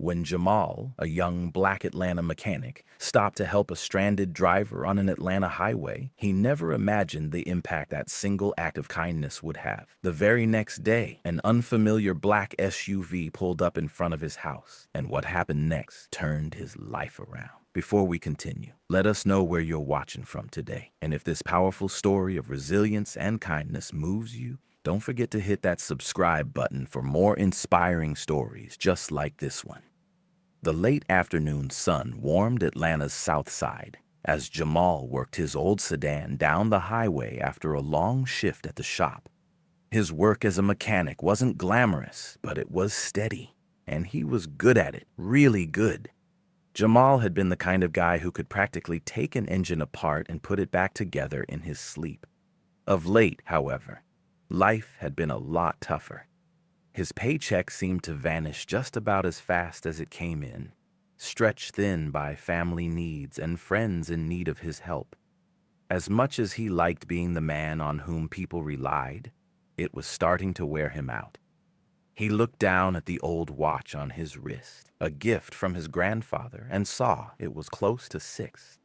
When Jamal, a young black Atlanta mechanic, stopped to help a stranded driver on an Atlanta highway, he never imagined the impact that single act of kindness would have. The very next day, an unfamiliar black SUV pulled up in front of his house, and what happened next turned his life around. Before we continue, let us know where you're watching from today, and if this powerful story of resilience and kindness moves you, don't forget to hit that subscribe button for more inspiring stories just like this one. The late afternoon sun warmed Atlanta's south side as Jamal worked his old sedan down the highway after a long shift at the shop. His work as a mechanic wasn't glamorous, but it was steady, and he was good at it, really good. Jamal had been the kind of guy who could practically take an engine apart and put it back together in his sleep. Of late, however, life had been a lot tougher. His paycheck seemed to vanish just about as fast as it came in, stretched thin by family needs and friends in need of his help. As much as he liked being the man on whom people relied, it was starting to wear him out. He looked down at the old watch on his wrist, a gift from his grandfather, and saw it was close to 6.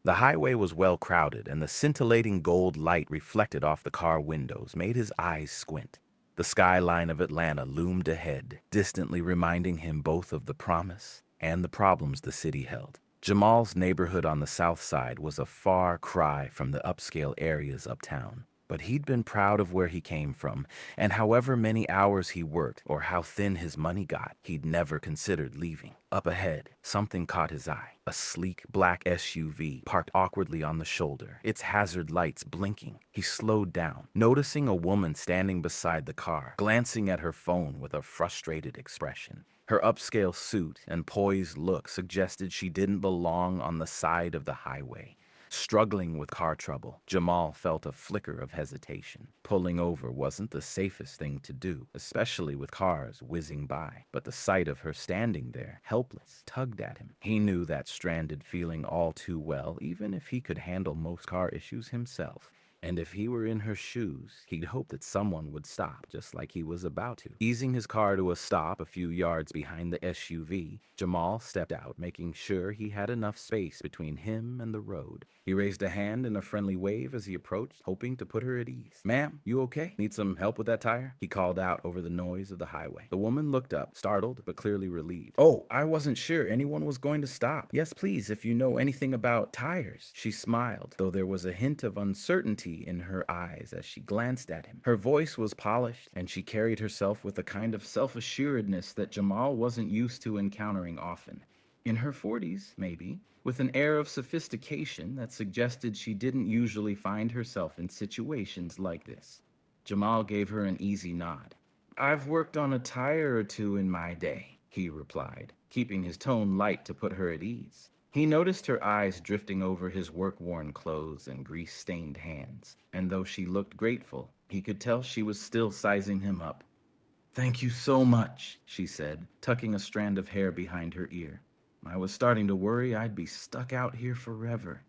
The highway was well crowded, and the scintillating gold light reflected off the car windows made his eyes squint. The skyline of Atlanta loomed ahead, distantly reminding him both of the promise and the problems the city held. Jamal's neighborhood on the south side was a far cry from the upscale areas uptown, but he'd been proud of where he came from, and however many hours he worked or how thin his money got, he'd never considered leaving. Up ahead, something caught his eye. A sleek black SUV parked awkwardly on the shoulder, its hazard lights blinking. He slowed down, noticing a woman standing beside the car, glancing at her phone with a frustrated expression. Her upscale suit and poised look suggested she didn't belong on the side of the highway. Struggling with car trouble, Jamal felt a flicker of hesitation. Pulling over wasn't the safest thing to do, especially with cars whizzing by. But the sight of her standing there, helpless, tugged at him. He knew that stranded feeling all too well, even if he could handle most car issues himself. And if he were in her shoes, he'd hope that someone would stop, just like he was about to. Easing his car to a stop a few yards behind the SUV, Jamal stepped out, making sure he had enough space between him and the road. He raised a hand in a friendly wave as he approached, hoping to put her at ease. "Ma'am, you okay? Need some help with that tire?" he called out over the noise of the highway. The woman looked up, startled but clearly relieved. "Oh, I wasn't sure anyone was going to stop. Yes, please, if you know anything about tires." She smiled, though there was a hint of uncertainty in her eyes as she glanced at him. Her voice was polished, and she carried herself with a kind of self-assuredness that Jamal wasn't used to encountering often. In her 40s, maybe, with an air of sophistication that suggested she didn't usually find herself in situations like this. Jamal gave her an easy nod. "I've worked on a tire or two in my day," he replied, keeping his tone light to put her at ease. He noticed her eyes drifting over his work-worn clothes and grease-stained hands, and though she looked grateful, he could tell she was still sizing him up. "Thank you so much," she said, tucking a strand of hair behind her ear. "I was starting to worry I'd be stuck out here forever."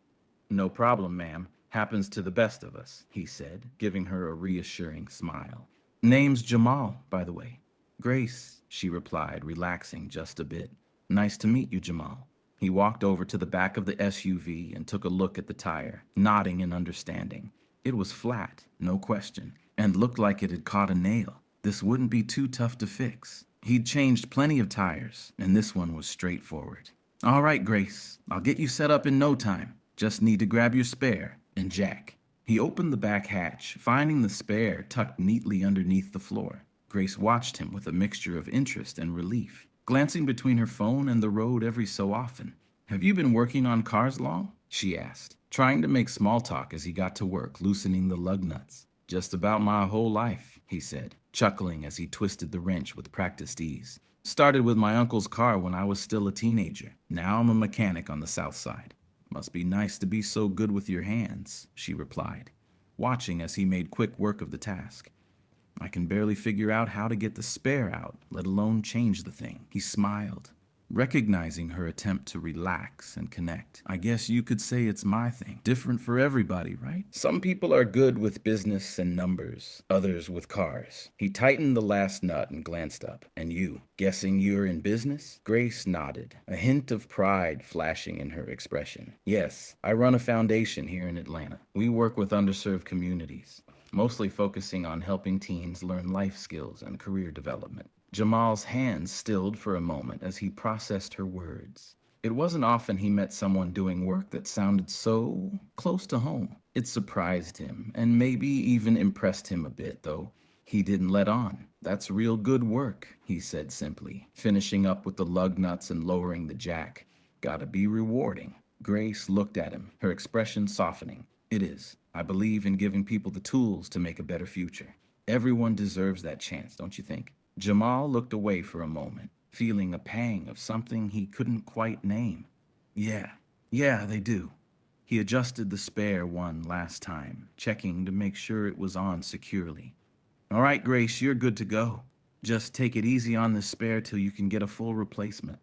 "No problem, ma'am. Happens to the best of us," he said, giving her a reassuring smile. "Name's Jamal, by the way." "Grace," she replied, relaxing just a bit. "Nice to meet you, Jamal." He walked over to the back of the SUV and took a look at the tire, nodding in understanding. It was flat, no question, and looked like it had caught a nail. This wouldn't be too tough to fix. He'd changed plenty of tires, and this one was straightforward. "All right, Grace, I'll get you set up in no time. Just need to grab your spare and jack." He opened the back hatch, finding the spare tucked neatly underneath the floor. Grace watched him with a mixture of interest and relief, glancing between her phone and the road every so often. "Have you been working on cars long?" she asked, trying to make small talk as he got to work loosening the lug nuts. "Just about my whole life," he said, chuckling as he twisted the wrench with practiced ease. "Started with my uncle's car when I was still a teenager. Now I'm a mechanic on the south side." "Must be nice to be so good with your hands," she replied, watching as he made quick work of the task. "I can barely figure out how to get the spare out, let alone change the thing." He smiled. recognizing her attempt to relax and connect. I guess you could say it's my thing. Different for everybody, right? Some people are good with business and numbers, others with cars. He tightened the last nut and glanced up. And you, guessing you're in business? Grace nodded, a hint of pride flashing in her expression. Yes, I run a foundation here in Atlanta. We work with underserved communities, mostly focusing on helping teens learn life skills and career development. Jamal's hands stilled for a moment as he processed her words. It wasn't often he met someone doing work that sounded so close to home. It surprised him, and maybe even impressed him a bit, though he didn't let on. That's real good work, he said simply, finishing up with the lug nuts and lowering the jack. Gotta be rewarding. Grace looked at him, her expression softening. It is. I believe in giving people the tools to make a better future. Everyone deserves that chance, don't you think? Jamal looked away for a moment, feeling a pang of something he couldn't quite name. Yeah, they do. He adjusted the spare one last time, checking to make sure it was on securely. All right, Grace, you're good to go. Just take it easy on the spare till you can get a full replacement.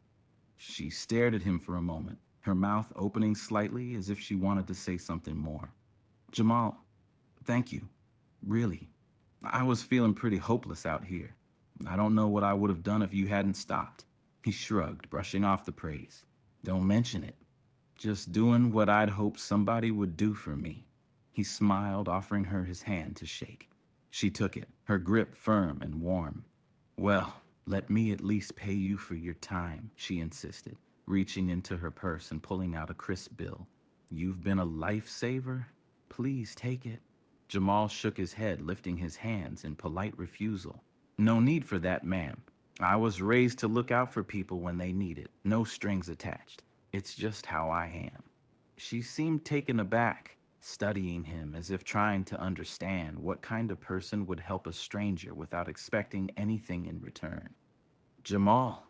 She stared at him for a moment, her mouth opening slightly as if she wanted to say something more. Jamal, thank you. Really. I was feeling pretty hopeless out here. I don't know what I would have done if you hadn't stopped. He shrugged, brushing off the praise. Don't mention it. Just doing what I'd hoped somebody would do for me. He smiled, offering her his hand to shake. She took it, her grip firm and warm. Well, let me at least pay you for your time, she insisted, reaching into her purse and pulling out a crisp bill. You've been a lifesaver. Please take it. Jamal shook his head, lifting his hands in polite refusal. No need for that, ma'am. I was raised to look out for people when they need it. No strings attached. It's just how I am. She seemed taken aback, studying him as if trying to understand what kind of person would help a stranger without expecting anything in return. Jamal,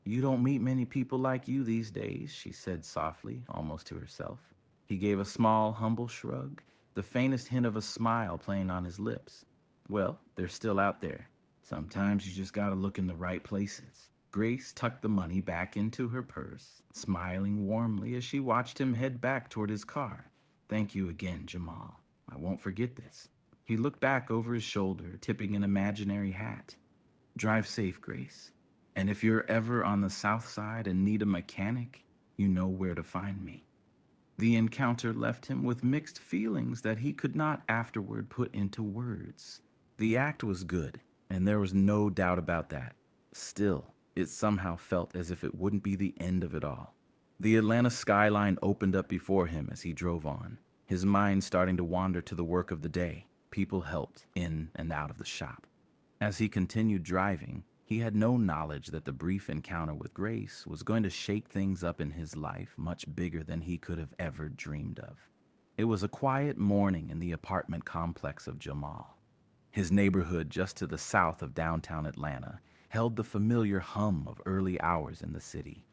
you don't meet many people like you these days, she said softly, almost to herself. He gave a small, humble shrug, the faintest hint of a smile playing on his lips. Well, they're still out there. Sometimes you just gotta look in the right places. Grace tucked the money back into her purse, smiling warmly as she watched him head back toward his car. Thank you again, Jamal. I won't forget this. He looked back over his shoulder, tipping an imaginary hat. Drive safe, Grace. And if you're ever on the south side and need a mechanic, you know where to find me. The encounter left him with mixed feelings that he could not afterward put into words. The act was good, and there was no doubt about that. Still, it somehow felt as if it wouldn't be the end of it all. The Atlanta skyline opened up before him as he drove on, his mind starting to wander to the work of the day. People helped in and out of the shop. As he continued driving, he had no knowledge that the brief encounter with Grace was going to shake things up in his life much bigger than he could have ever dreamed of. It was a quiet morning in the apartment complex of Jamal. His neighborhood just to the south of downtown Atlanta held the familiar hum of early hours in the city.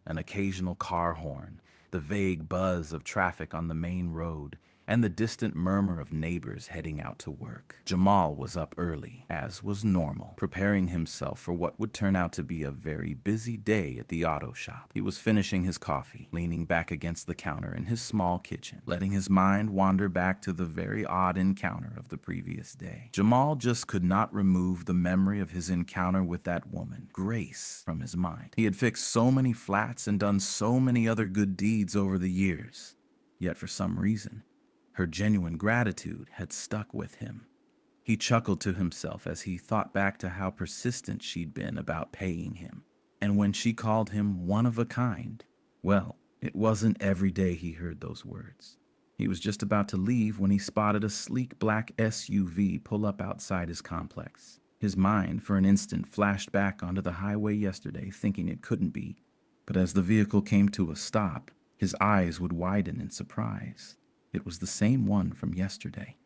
An occasional car horn, the vague buzz of traffic on the main road, and the distant murmur of neighbors heading out to work. Jamal was up early, as was normal, preparing himself for what would turn out to be a very busy day at the auto shop. He was finishing his coffee, leaning back against the counter in his small kitchen, letting his mind wander back to the very odd encounter of the previous day. Jamal just could not remove the memory of his encounter with that woman, Grace, from his mind. He had fixed so many flats and done so many other good deeds over the years. Yet for some reason, her genuine gratitude had stuck with him. He chuckled to himself as he thought back to how persistent she'd been about paying him. And when she called him one of a kind, well, it wasn't every day he heard those words. He was just about to leave when he spotted a sleek black SUV pull up outside his complex. His mind, for an instant, flashed back onto the highway yesterday, thinking it couldn't be. But as the vehicle came to a stop, his eyes would widen in surprise. It was the same one from yesterday.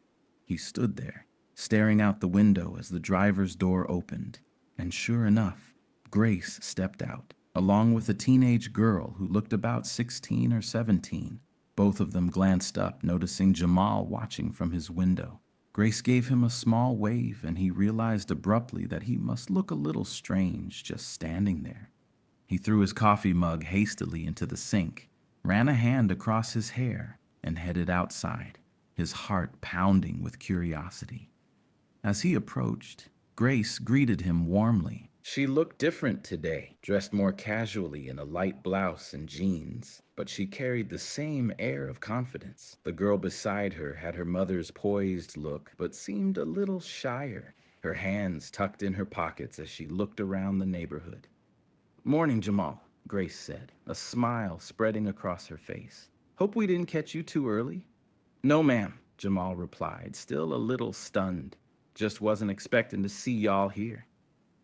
He stood there, staring out the window as the driver's door opened. And sure enough, Grace stepped out, along with a teenage girl who looked about 16 or 17. Both of them glanced up, noticing Jamal watching from his window. Grace gave him a small wave, and he realized abruptly that he must look a little strange just standing there. He threw his coffee mug hastily into the sink, ran a hand across his hair, and headed outside, his heart pounding with curiosity. As he approached, Grace greeted him warmly. She looked different today, dressed more casually in a light blouse and jeans, but she carried the same air of confidence. The girl beside her had her mother's poised look, but seemed a little shyer, her hands tucked in her pockets as she looked around the neighborhood. "Morning, Jamal," Grace said, a smile spreading across her face. "Hope we didn't catch you too early." "No, ma'am," Jamal replied, still a little stunned. "Just wasn't expecting to see y'all here."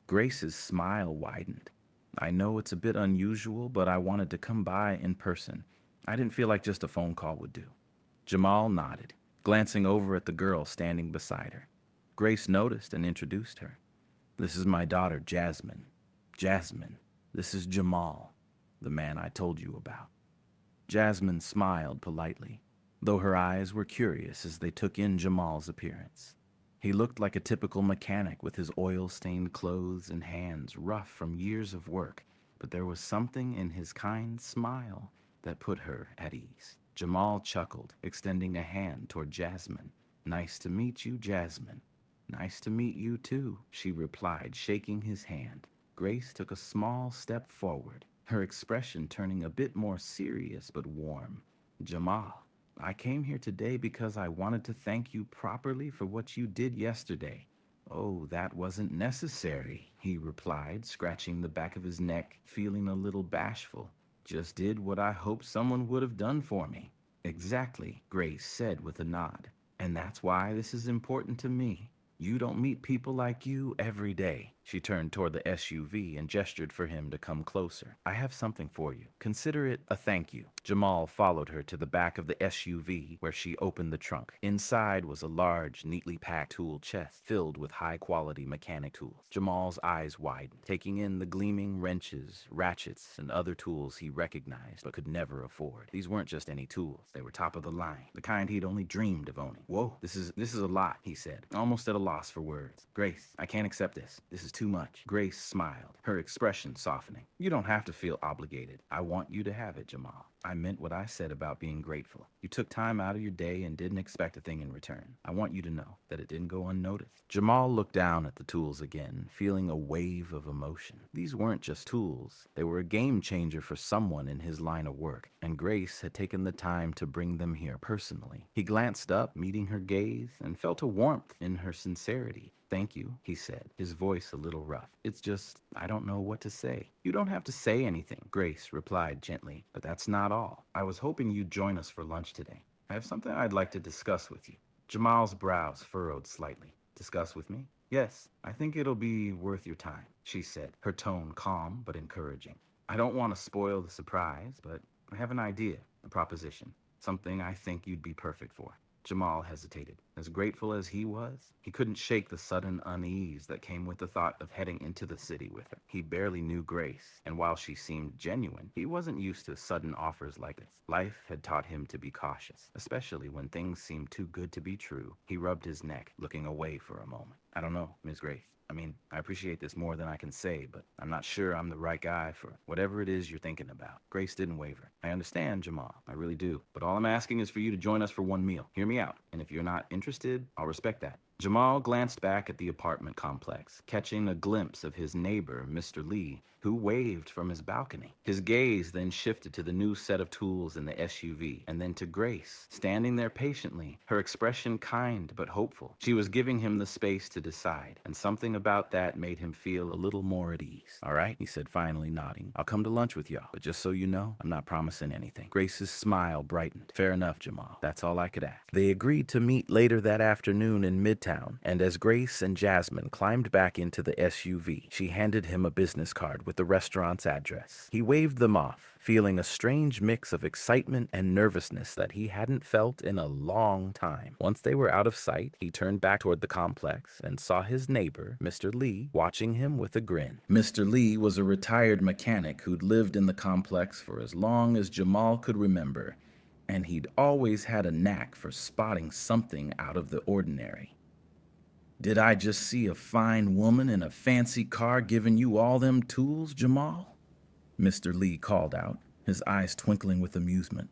Grace's smile widened. "I know it's a bit unusual, but I wanted to come by in person. I didn't feel like just a phone call would do." Jamal nodded, glancing over at the girl standing beside her. Grace noticed and introduced her. "This is my daughter, Jasmine. Jasmine, this is Jamal, the man I told you about." Jasmine smiled politely, though her eyes were curious as they took in Jamal's appearance. He looked like a typical mechanic with his oil-stained clothes and hands rough from years of work, but there was something in his kind smile that put her at ease. Jamal chuckled, extending a hand toward Jasmine. "Nice to meet you, Jasmine." "Nice to meet you too," she replied, shaking his hand. Grace took a small step forward, her expression turning a bit more serious but warm. "Jamal, I came here today because I wanted to thank you properly for what you did yesterday." "Oh, that wasn't necessary," he replied, scratching the back of his neck, feeling a little bashful. "Just did what I hoped someone would have done for me." "Exactly," Grace said with a nod. "And that's why this is important to me. You don't meet people like you every day." She turned toward the SUV and gestured for him to come closer. "I have something for you. Consider it a thank you." Jamal followed her to the back of the SUV where she opened the trunk. Inside was a large, neatly packed tool chest filled with high-quality mechanic tools. Jamal's eyes widened, taking in the gleaming wrenches, ratchets, and other tools he recognized but could never afford. These weren't just any tools. They were top of the line, the kind he'd only dreamed of owning. "Whoa, this is a lot," he said, almost at a loss for words. "Grace, I can't accept this. This is too much." Grace smiled, her expression softening. "You don't have to feel obligated. I want you to have it, Jamal. I meant what I said about being grateful. You took time out of your day and didn't expect a thing in return. I want you to know that it didn't go unnoticed." Jamal looked down at the tools again, feeling a wave of emotion. These weren't just tools. They were a game changer for someone in his line of work, and Grace had taken the time to bring them here personally. He glanced up, meeting her gaze, and felt a warmth in her sincerity. "Thank you," he said, his voice a little rough. "It's just, I don't know what to say." "You don't have to say anything," Grace replied gently. "But that's not all. I was hoping you'd join us for lunch today. I have something I'd like to discuss with you." Jamal's brows furrowed slightly. "Discuss with me?" "Yes, I think it'll be worth your time," she said, her tone calm but encouraging. "I don't want to spoil the surprise, but I have an idea, a proposition, something I think you'd be perfect for." Jamal hesitated. As grateful as he was, he couldn't shake the sudden unease that came with the thought of heading into the city with her. He barely knew Grace, and while she seemed genuine, he wasn't used to sudden offers like this. Life had taught him to be cautious, especially when things seemed too good to be true. He rubbed his neck, looking away for a moment. "I don't know, Miss Grace. I appreciate this more than I can say, but I'm not sure I'm the right guy for whatever it is you're thinking about." Grace didn't waver. "I understand, Jamal. I really do. But all I'm asking is for you to join us for one meal. Hear me out. And if you're not interested, I'll respect that." Jamal glanced back at the apartment complex, catching a glimpse of his neighbor, Mr. Lee, who waved from his balcony. His gaze then shifted to the new set of tools in the SUV, and then to Grace, standing there patiently, her expression kind but hopeful. She was giving him the space to decide, and something about that made him feel a little more at ease. "All right," he said, finally nodding. "I'll come to lunch with y'all, but just so you know, I'm not promising anything." Grace's smile brightened. "Fair enough, Jamal. That's all I could ask." They agreed to meet later that afternoon in Midtown, and as Grace and Jasmine climbed back into the SUV, she handed him a business card with the restaurant's address. He waved them off, feeling a strange mix of excitement and nervousness that he hadn't felt in a long time. Once they were out of sight, he turned back toward the complex and saw his neighbor, Mr. Lee, watching him with a grin. Mr. Lee was a retired mechanic who'd lived in the complex for as long as Jamal could remember, and he'd always had a knack for spotting something out of the ordinary. "Did I just see a fine woman in a fancy car giving you all them tools, Jamal?" Mr. Lee called out, his eyes twinkling with amusement.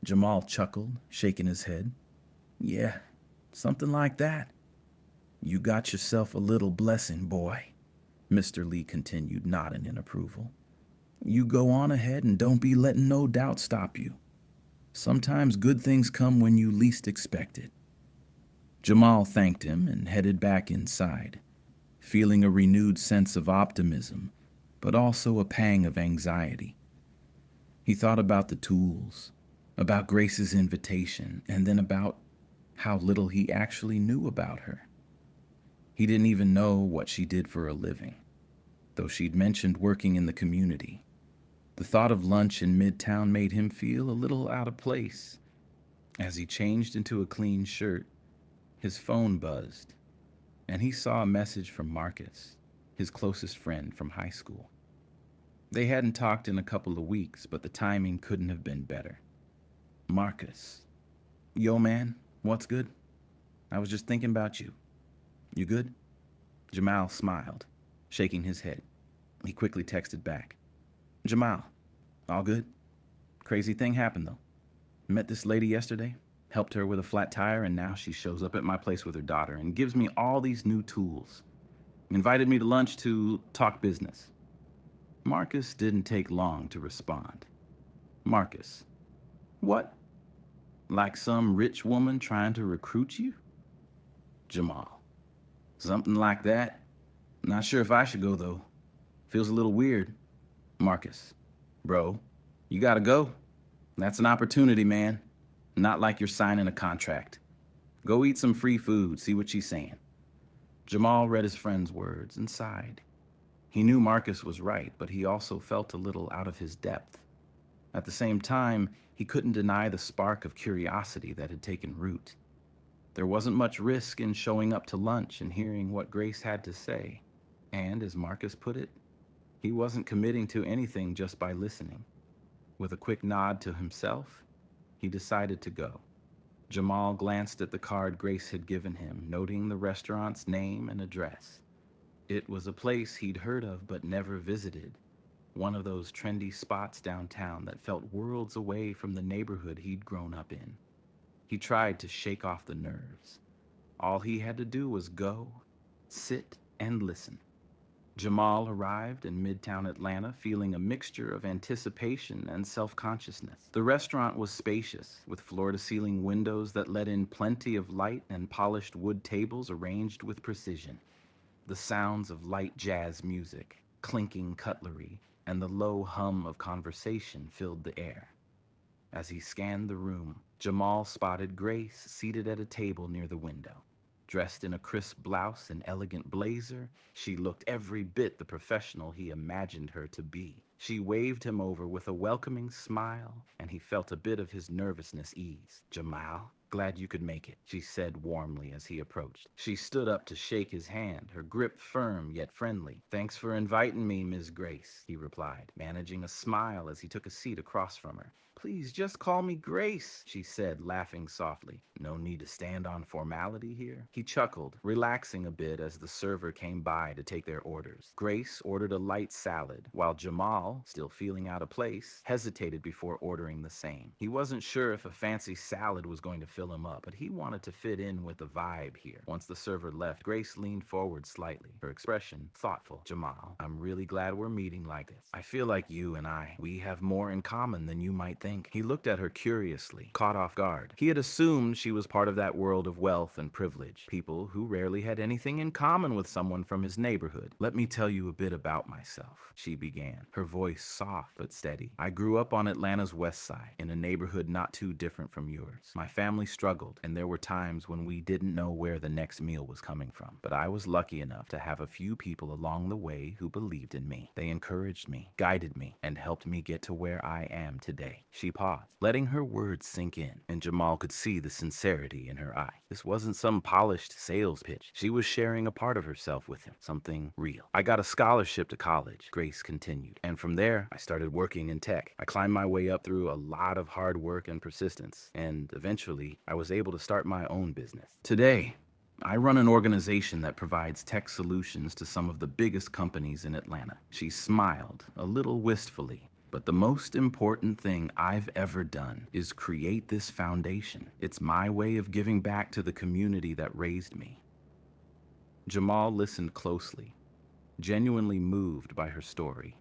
Jamal chuckled, shaking his head. Yeah, something like that. You got yourself a little blessing, boy, Mr. Lee continued, nodding in approval. You go on ahead and don't be letting no doubt stop you. Sometimes good things come when you least expect it. Jamal thanked him and headed back inside, feeling a renewed sense of optimism, but also a pang of anxiety. He thought about the tools, about Grace's invitation, and then about how little he actually knew about her. He didn't even know what she did for a living, though she'd mentioned working in the community. The thought of lunch in Midtown made him feel a little out of place. As he changed into a clean shirt, his phone buzzed, and he saw a message from Marcus, his closest friend from high school. They hadn't talked in a couple of weeks, but the timing couldn't have been better. Marcus. Yo, man, what's good? I was just thinking about you. You good? Jamal smiled, shaking his head. He quickly texted back. Jamal, all good? Crazy thing happened, though. Met this lady yesterday, helped her with a flat tire, and now she shows up at my place with her daughter and gives me all these new tools. Invited me to lunch to talk business. Marcus didn't take long to respond. Marcus. What? Like some rich woman trying to recruit you? Jamal. Something like that. Not sure if I should go, though. Feels a little weird. Marcus. Bro, you gotta go. That's an opportunity, man. Not like you're signing a contract. Go eat some free food, see what she's saying. Jamal read his friend's words and sighed. He knew Marcus was right, but he also felt a little out of his depth. At the same time, he couldn't deny the spark of curiosity that had taken root. There wasn't much risk in showing up to lunch and hearing what Grace had to say. And, as Marcus put it, he wasn't committing to anything just by listening. With a quick nod to himself, he decided to go. Jamal glanced at the card Grace had given him, noting the restaurant's name and address. It was a place he'd heard of but never visited, one of those trendy spots downtown that felt worlds away from the neighborhood he'd grown up in. He tried to shake off the nerves. All he had to do was go, sit, and listen. Jamal arrived in Midtown Atlanta feeling a mixture of anticipation and self-consciousness. The restaurant was spacious, with floor-to-ceiling windows that let in plenty of light and polished wood tables arranged with precision. The sounds of light jazz music, clinking cutlery, and the low hum of conversation filled the air. As he scanned the room, Jamal spotted Grace seated at a table near the window. Dressed in a crisp blouse and elegant blazer, she looked every bit the professional he imagined her to be. She waved him over with a welcoming smile, and he felt a bit of his nervousness ease. Jamal, glad you could make it, she said warmly as he approached. She stood up to shake his hand, her grip firm yet friendly. Thanks for inviting me, Ms. Grace, he replied, managing a smile as he took a seat across from her. Please just call me Grace, she said, laughing softly. No need to stand on formality here. He chuckled, relaxing a bit as the server came by to take their orders. Grace ordered a light salad, while Jamal, still feeling out of place, hesitated before ordering the same. He wasn't sure if a fancy salad was going to fill him up, but he wanted to fit in with the vibe here. Once the server left, Grace leaned forward slightly, her expression thoughtful. Jamal, I'm really glad we're meeting like this. I feel like you and we have more in common than you might think. He looked at her curiously, caught off guard. He had assumed she was part of that world of wealth and privilege, people who rarely had anything in common with someone from his neighborhood. Let me tell you a bit about myself, she began, her voice soft but steady. I grew up on Atlanta's west side, in a neighborhood not too different from yours. My family struggled, and there were times when we didn't know where the next meal was coming from. But I was lucky enough to have a few people along the way who believed in me. They encouraged me, guided me, and helped me get to where I am today. She paused, letting her words sink in, and Jamal could see the sincerity in her eye. This wasn't some polished sales pitch. She was sharing a part of herself with him, something real. I got a scholarship to college, Grace continued, and from there, I started working in tech. I climbed my way up through a lot of hard work and persistence, and eventually, I was able to start my own business. Today, I run an organization that provides tech solutions to some of the biggest companies in Atlanta. She smiled, a little wistfully. But the most important thing I've ever done is create this foundation. It's my way of giving back to the community that raised me. Jamal listened closely, genuinely moved by her story.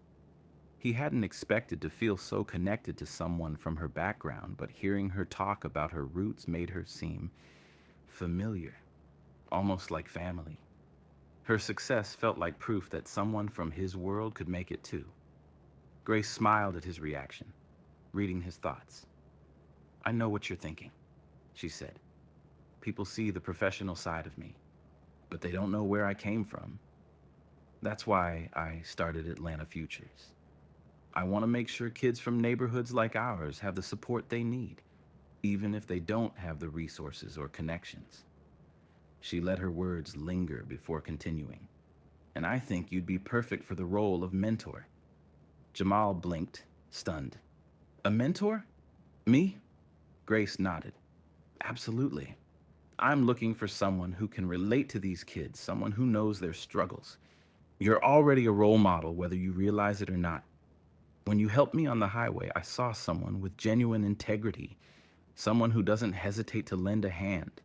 He hadn't expected to feel so connected to someone from her background, but hearing her talk about her roots made her seem familiar, almost like family. Her success felt like proof that someone from his world could make it too. Grace smiled at his reaction, reading his thoughts. "I know what you're thinking," she said. "People see the professional side of me, but they don't know where I came from. That's why I started Atlanta Futures. I want to make sure kids from neighborhoods like ours have the support they need, even if they don't have the resources or connections." She let her words linger before continuing. "And I think you'd be perfect for the role of mentor." Jamal blinked, stunned. "A mentor? Me?" Grace nodded. "Absolutely. I'm looking for someone who can relate to these kids, someone who knows their struggles. You're already a role model, whether you realize it or not. When you helped me on the highway, I saw someone with genuine integrity, someone who doesn't hesitate to lend a hand.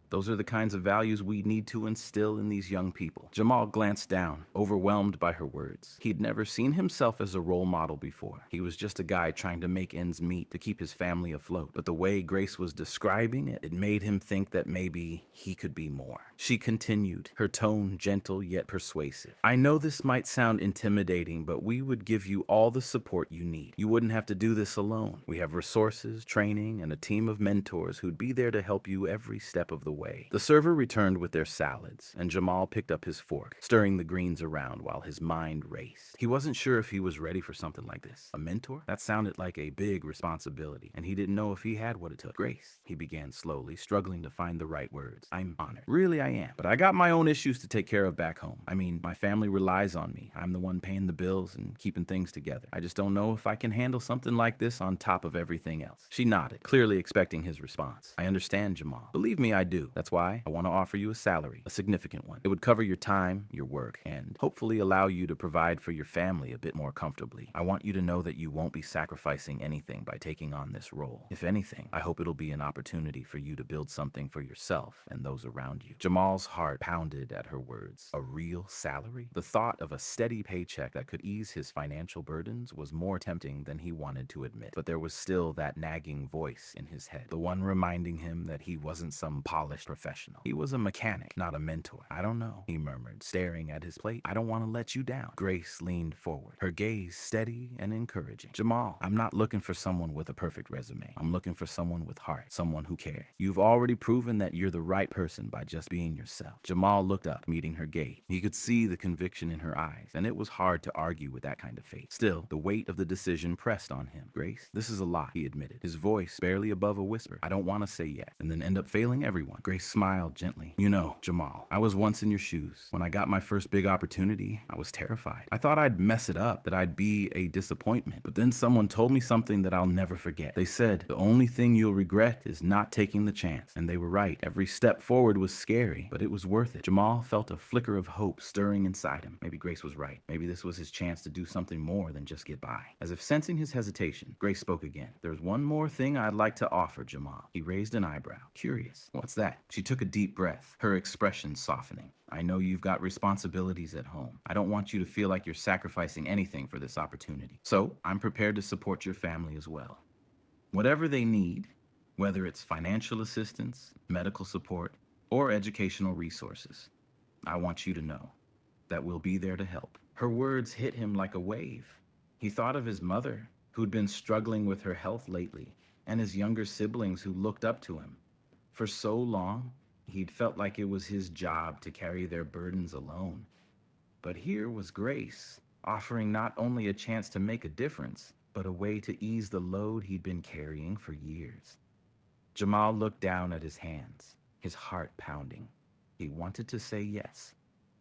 Those are the kinds of values we need to instill in these young people." Jamal glanced down, overwhelmed by her words. He'd never seen himself as a role model before. He was just a guy trying to make ends meet to keep his family afloat. But the way Grace was describing it, it made him think that maybe he could be more. She continued, her tone gentle yet persuasive. "I know this might sound intimidating, but we would give you all the support you need. You wouldn't have to do this alone. We have resources, training, and a team of mentors who'd be there to help you every step of the way." The server returned with their salads, and Jamal picked up his fork, stirring the greens around while his mind raced. He wasn't sure if he was ready for something like this. A mentor? That sounded like a big responsibility, and he didn't know if he had what it took. "Grace," he began slowly, struggling to find the right words. "I'm honored. Really, I am. But I got my own issues to take care of back home. I mean, my family relies on me. I'm the one paying the bills and keeping things together. I just don't know if I can handle something like this on top of everything else." She nodded, clearly expecting his response. "I understand, Jamal. Believe me, I do. That's why I want to offer you a salary, a significant one. It would cover your time, your work, and hopefully allow you to provide for your family a bit more comfortably. I want you to know that you won't be sacrificing anything by taking on this role. If anything, I hope it'll be an opportunity for you to build something for yourself and those around you." Jamal's heart pounded at her words. A real salary? The thought of a steady paycheck that could ease his financial burdens was more tempting than he wanted to admit. But there was still that nagging voice in his head, the one reminding him that he wasn't some polished professional. He was a mechanic, not a mentor. "I don't know," he murmured, staring at his plate. "I don't want to let you down." Grace leaned forward, her gaze steady and encouraging. "Jamal, I'm not looking for someone with a perfect resume. I'm looking for someone with heart, someone who cares. You've already proven that you're the right person by just being yourself." Jamal looked up, meeting her gaze. He could see the conviction in her eyes, and it was hard to argue with that kind of faith. Still, the weight of the decision pressed on him. "Grace, this is a lot," he admitted, his voice barely above a whisper. "I don't want to say yes and then end up failing everyone." Grace smiled gently. "You know, Jamal, I was once in your shoes. When I got my first big opportunity, I was terrified. I thought I'd mess it up, that I'd be a disappointment. But then someone told me something that I'll never forget. They said, the only thing you'll regret is not taking the chance. And they were right. Every step forward was scary, but it was worth it." Jamal felt a flicker of hope stirring inside him. Maybe Grace was right. Maybe this was his chance to do something more than just get by. As if sensing his hesitation, Grace spoke again. "There's one more thing I'd like to offer, Jamal." He raised an eyebrow. "Curious. What's that?" She took a deep breath, her expression softening. "I know you've got responsibilities at home. I don't want you to feel like you're sacrificing anything for this opportunity. So I'm prepared to support your family as well. Whatever they need, whether it's financial assistance, medical support, or educational resources, I want you to know that we'll be there to help." Her words hit him like a wave. He thought of his mother, who'd been struggling with her health lately, and his younger siblings who looked up to him. For so long, he'd felt like it was his job to carry their burdens alone. But here was Grace, offering not only a chance to make a difference, but a way to ease the load he'd been carrying for years. Jamal looked down at his hands, his heart pounding. He wanted to say yes.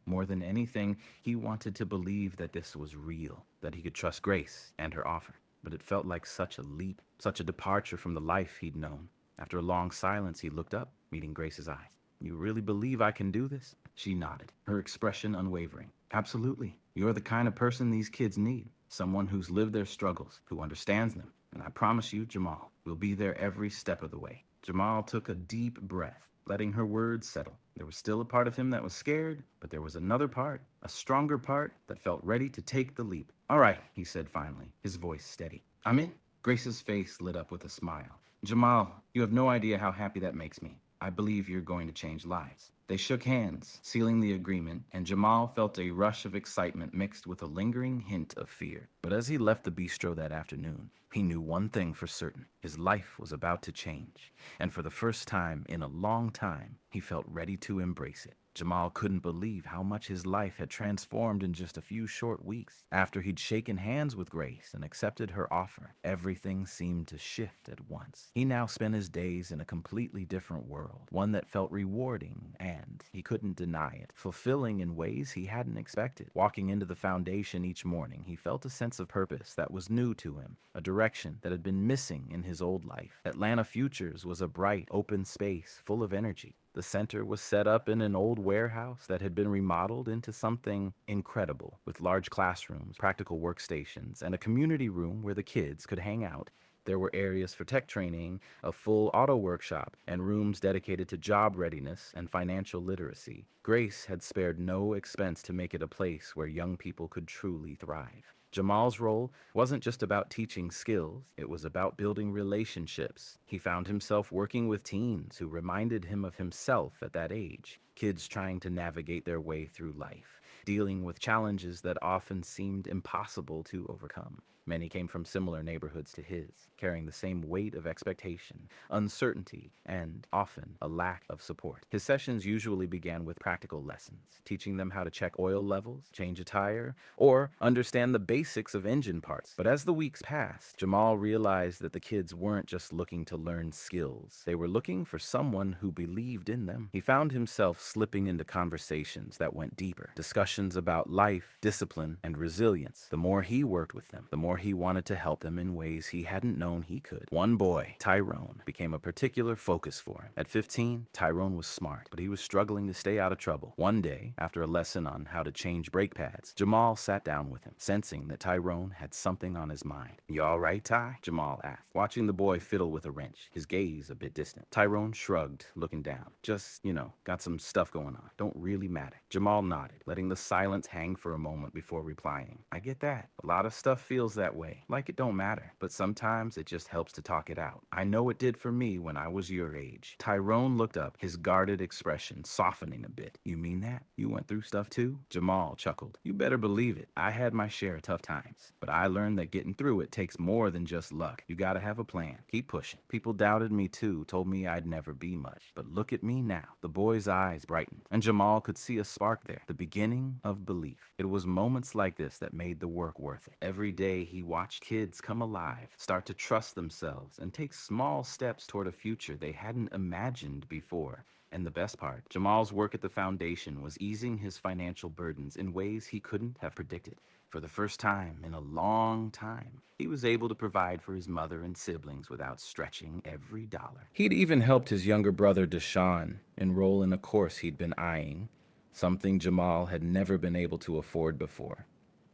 More than anything, he wanted to believe that this was real, that he could trust Grace and her offer. But it felt like such a leap, such a departure from the life he'd known. After a long silence, he looked up, meeting Grace's eyes. You really believe I can do this? She nodded, her expression unwavering. Absolutely. You're the kind of person these kids need. Someone who's lived their struggles, who understands them. And I promise you, Jamal, we'll be there every step of the way. Jamal took a deep breath, letting her words settle. There was still a part of him that was scared, but there was another part, a stronger part, that felt ready to take the leap. All right, he said finally, his voice steady. I'm in. Grace's face lit up with a smile. Jamal, you have no idea how happy that makes me. I believe you're going to change lives. They shook hands, sealing the agreement, and Jamal felt a rush of excitement mixed with a lingering hint of fear. But as he left the bistro that afternoon, he knew one thing for certain. His life was about to change, and for the first time in a long time, he felt ready to embrace it. Jamal couldn't believe how much his life had transformed in just a few short weeks. After he'd shaken hands with Grace and accepted her offer, everything seemed to shift at once. He now spent his days in a completely different world, one that felt rewarding and, he couldn't deny it, fulfilling in ways he hadn't expected. Walking into the foundation each morning, he felt a sense of purpose that was new to him, a direction that had been missing in his old life. Atlanta Futures was a bright, open space full of energy. The center was set up in an old warehouse that had been remodeled into something incredible, with large classrooms, practical workstations, and a community room where the kids could hang out. There were areas for tech training, a full auto workshop, and rooms dedicated to job readiness and financial literacy. Grace had spared no expense to make it a place where young people could truly thrive. Jamal's role wasn't just about teaching skills, it was about building relationships. He found himself working with teens who reminded him of himself at that age, kids trying to navigate their way through life, dealing with challenges that often seemed impossible to overcome. Many came from similar neighborhoods to his, carrying the same weight of expectation, uncertainty, and often a lack of support. His sessions usually began with practical lessons, teaching them how to check oil levels, change a tire, or understand the basics of engine parts. But as the weeks passed, Jamal realized that the kids weren't just looking to learn skills. They were looking for someone who believed in them. He found himself slipping into conversations that went deeper, discussions about life, discipline, and resilience. The more he worked with them, the more he wanted to help them in ways he hadn't known he could. One boy, Tyrone, became a particular focus for him. At 15, Tyrone was smart, but he was struggling to stay out of trouble. One day, after a lesson on how to change brake pads, Jamal sat down with him, sensing that Tyrone had something on his mind. "You all right, Ty?" Jamal asked, watching the boy fiddle with a wrench, his gaze a bit distant. Tyrone shrugged, looking down. "Just, got some stuff going on. Don't really matter." Jamal nodded, letting the silence hang for a moment before replying. "I get that. A lot of stuff feels that way, like it don't matter, but sometimes it just helps to talk it out. I know it did for me when I was your age." Tyrone looked up, his guarded expression softening a bit. "You mean that? You went through stuff too?" Jamal chuckled. "You better believe it. I had my share of tough times, but I learned that getting through it takes more than just luck. You gotta have a plan. Keep pushing. People doubted me too, told me I'd never be much. But look at me now." The boy's eyes brightened, and Jamal could see a spark there, the beginning of belief. It was moments like this that made the work worth it. Every day he watched kids come alive, start to trust themselves, and take small steps toward a future they hadn't imagined before. And the best part, Jamal's work at the foundation was easing his financial burdens in ways he couldn't have predicted. For the first time in a long time, he was able to provide for his mother and siblings without stretching every dollar. He'd even helped his younger brother, Deshaun, enroll in a course he'd been eyeing, something Jamal had never been able to afford before.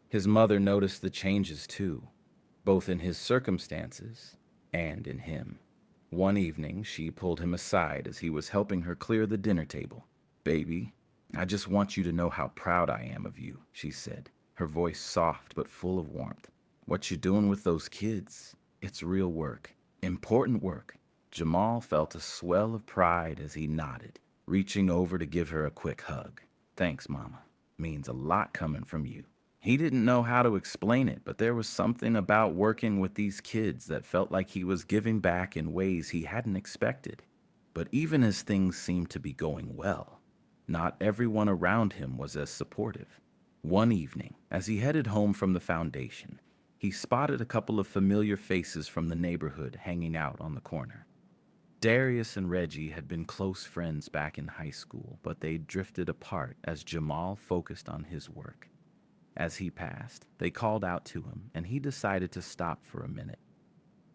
His mother noticed the changes too, both in his circumstances and in him. One evening, she pulled him aside as he was helping her clear the dinner table. "Baby, I just want you to know how proud I am of you," she said, her voice soft but full of warmth. "What you're doing with those kids, it's real work, important work." Jamal felt a swell of pride as he nodded, reaching over to give her a quick hug. "Thanks, Mama. Means a lot coming from you." He didn't know how to explain it, but there was something about working with these kids that felt like he was giving back in ways he hadn't expected. But even as things seemed to be going well, not everyone around him was as supportive. One evening, as he headed home from the foundation, he spotted a couple of familiar faces from the neighborhood hanging out on the corner. Darius and Reggie had been close friends back in high school, but they drifted apart as Jamal focused on his work. As he passed, they called out to him, and he decided to stop for a minute.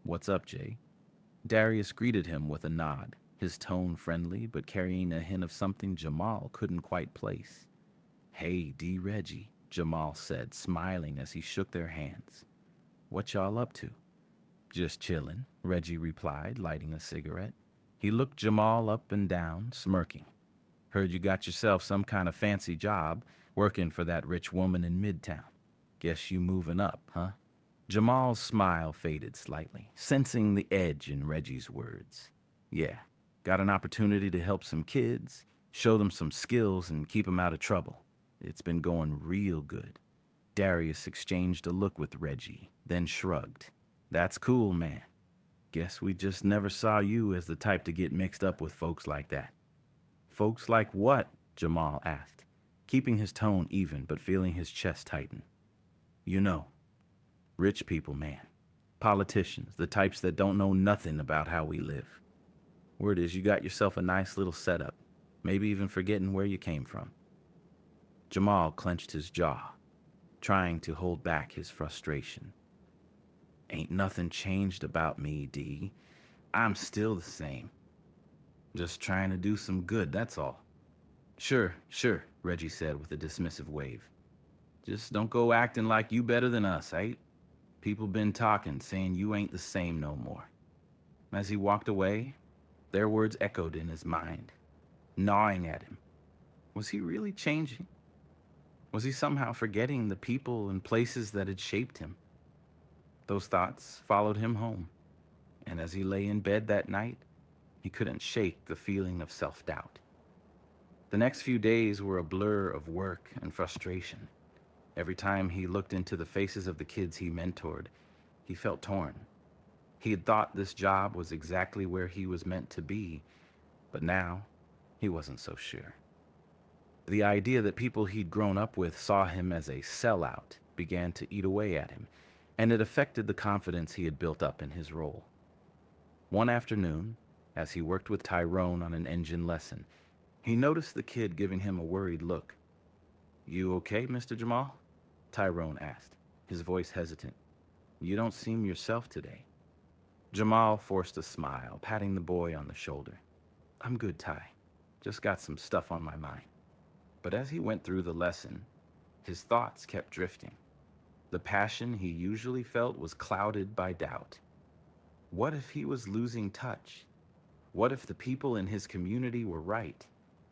"What's up, Jay?" Darius greeted him with a nod. his tone friendly but carrying a hint of something Jamal couldn't quite place. "Hey, D. Reggie," Jamal said, smiling as he shook their hands. "What y'all up to?" "Just chillin'," Reggie replied, lighting a cigarette. He looked Jamal up and down, smirking. "Heard you got yourself some kind of fancy job, working for that rich woman in Midtown. Guess you moving up, huh?" Jamal's smile faded slightly, sensing the edge in Reggie's words. "Yeah, got an opportunity to help some kids, show them some skills, and keep them out of trouble. It's been going real good." Darius exchanged a look with Reggie, then shrugged. "That's cool, man. Guess we just never saw you as the type to get mixed up with folks like that." "Folks like what?" Jamal asked, keeping his tone even but feeling his chest tighten. "You know, rich people, man. Politicians, the types that don't know nothing about how we live. Word is you got yourself a nice little setup, maybe even forgetting where you came from." Jamal clenched his jaw, trying to hold back his frustration. "Ain't nothing changed about me, D. I'm still the same. Just trying to do some good, that's all." Sure, sure," Reggie said with a dismissive wave. "Just don't go acting like you better than us, eh? People been talking, saying you ain't the same no more." As he walked away, their words echoed in his mind, gnawing at him. Was he really changing? Was he somehow forgetting the people and places that had shaped him? Those thoughts followed him home, and as he lay in bed that night, he couldn't shake the feeling of self-doubt. The next few days were a blur of work and frustration. Every time he looked into the faces of the kids he mentored, he felt torn. He had thought this job was exactly where he was meant to be, but now he wasn't so sure. The idea that people he'd grown up with saw him as a sellout began to eat away at him, and it affected the confidence he had built up in his role. One afternoon, as he worked with Tyrone on an engine lesson, he noticed the kid giving him a worried look. "You okay, Mr. Jamal?" Tyrone asked, his voice hesitant. "You don't seem yourself today." Jamal forced a smile, patting the boy on the shoulder. "I'm good, Ty. Just got some stuff on my mind." But as he went through the lesson, his thoughts kept drifting. The passion he usually felt was clouded by doubt. What if he was losing touch? What if the people in his community were right,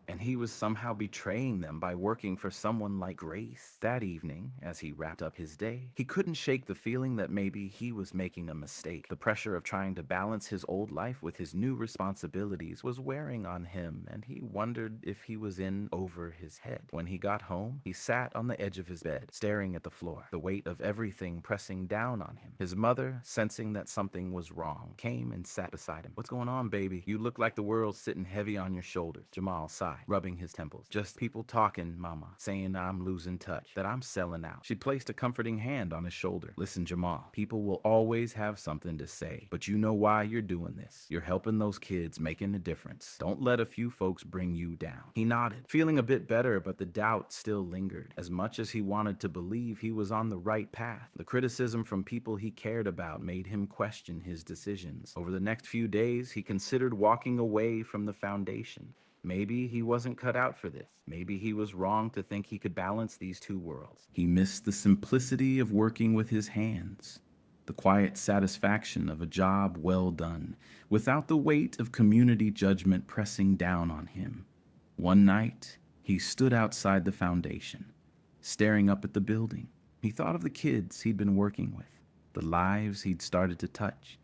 and he was somehow betraying them by working for someone like Grace? That evening, as he wrapped up his day, he couldn't shake the feeling that maybe he was making a mistake. The pressure of trying to balance his old life with his new responsibilities was wearing on him, and he wondered if he was in over his head. When he got home, he sat on the edge of his bed, staring at the floor, the weight of everything pressing down on him. His mother, sensing that something was wrong, came and sat beside him. "What's going on, baby? You look like the world's sitting heavy on your shoulders." Jamal sighed, rubbing his temples. "Just people talking, Mama, saying I'm losing touch, that I'm selling out." She placed a comforting hand on his shoulder. "Listen, Jamal, people will always have something to say, but you know why you're doing this. You're helping those kids, making a difference. Don't let a few folks bring you down." He nodded, feeling a bit better, but the doubt still lingered. As much as he wanted to believe he was on the right path, the criticism from people he cared about made him question his decisions. Over the next few days, he considered walking away from the foundation. Maybe he wasn't cut out for this. Maybe he was wrong to think he could balance these two worlds. He missed the simplicity of working with his hands, the quiet satisfaction of a job well done, without the weight of community judgment pressing down on him. One night, he stood outside the foundation, staring up at the building. He thought of the kids he'd been working with, the lives he'd started to touch,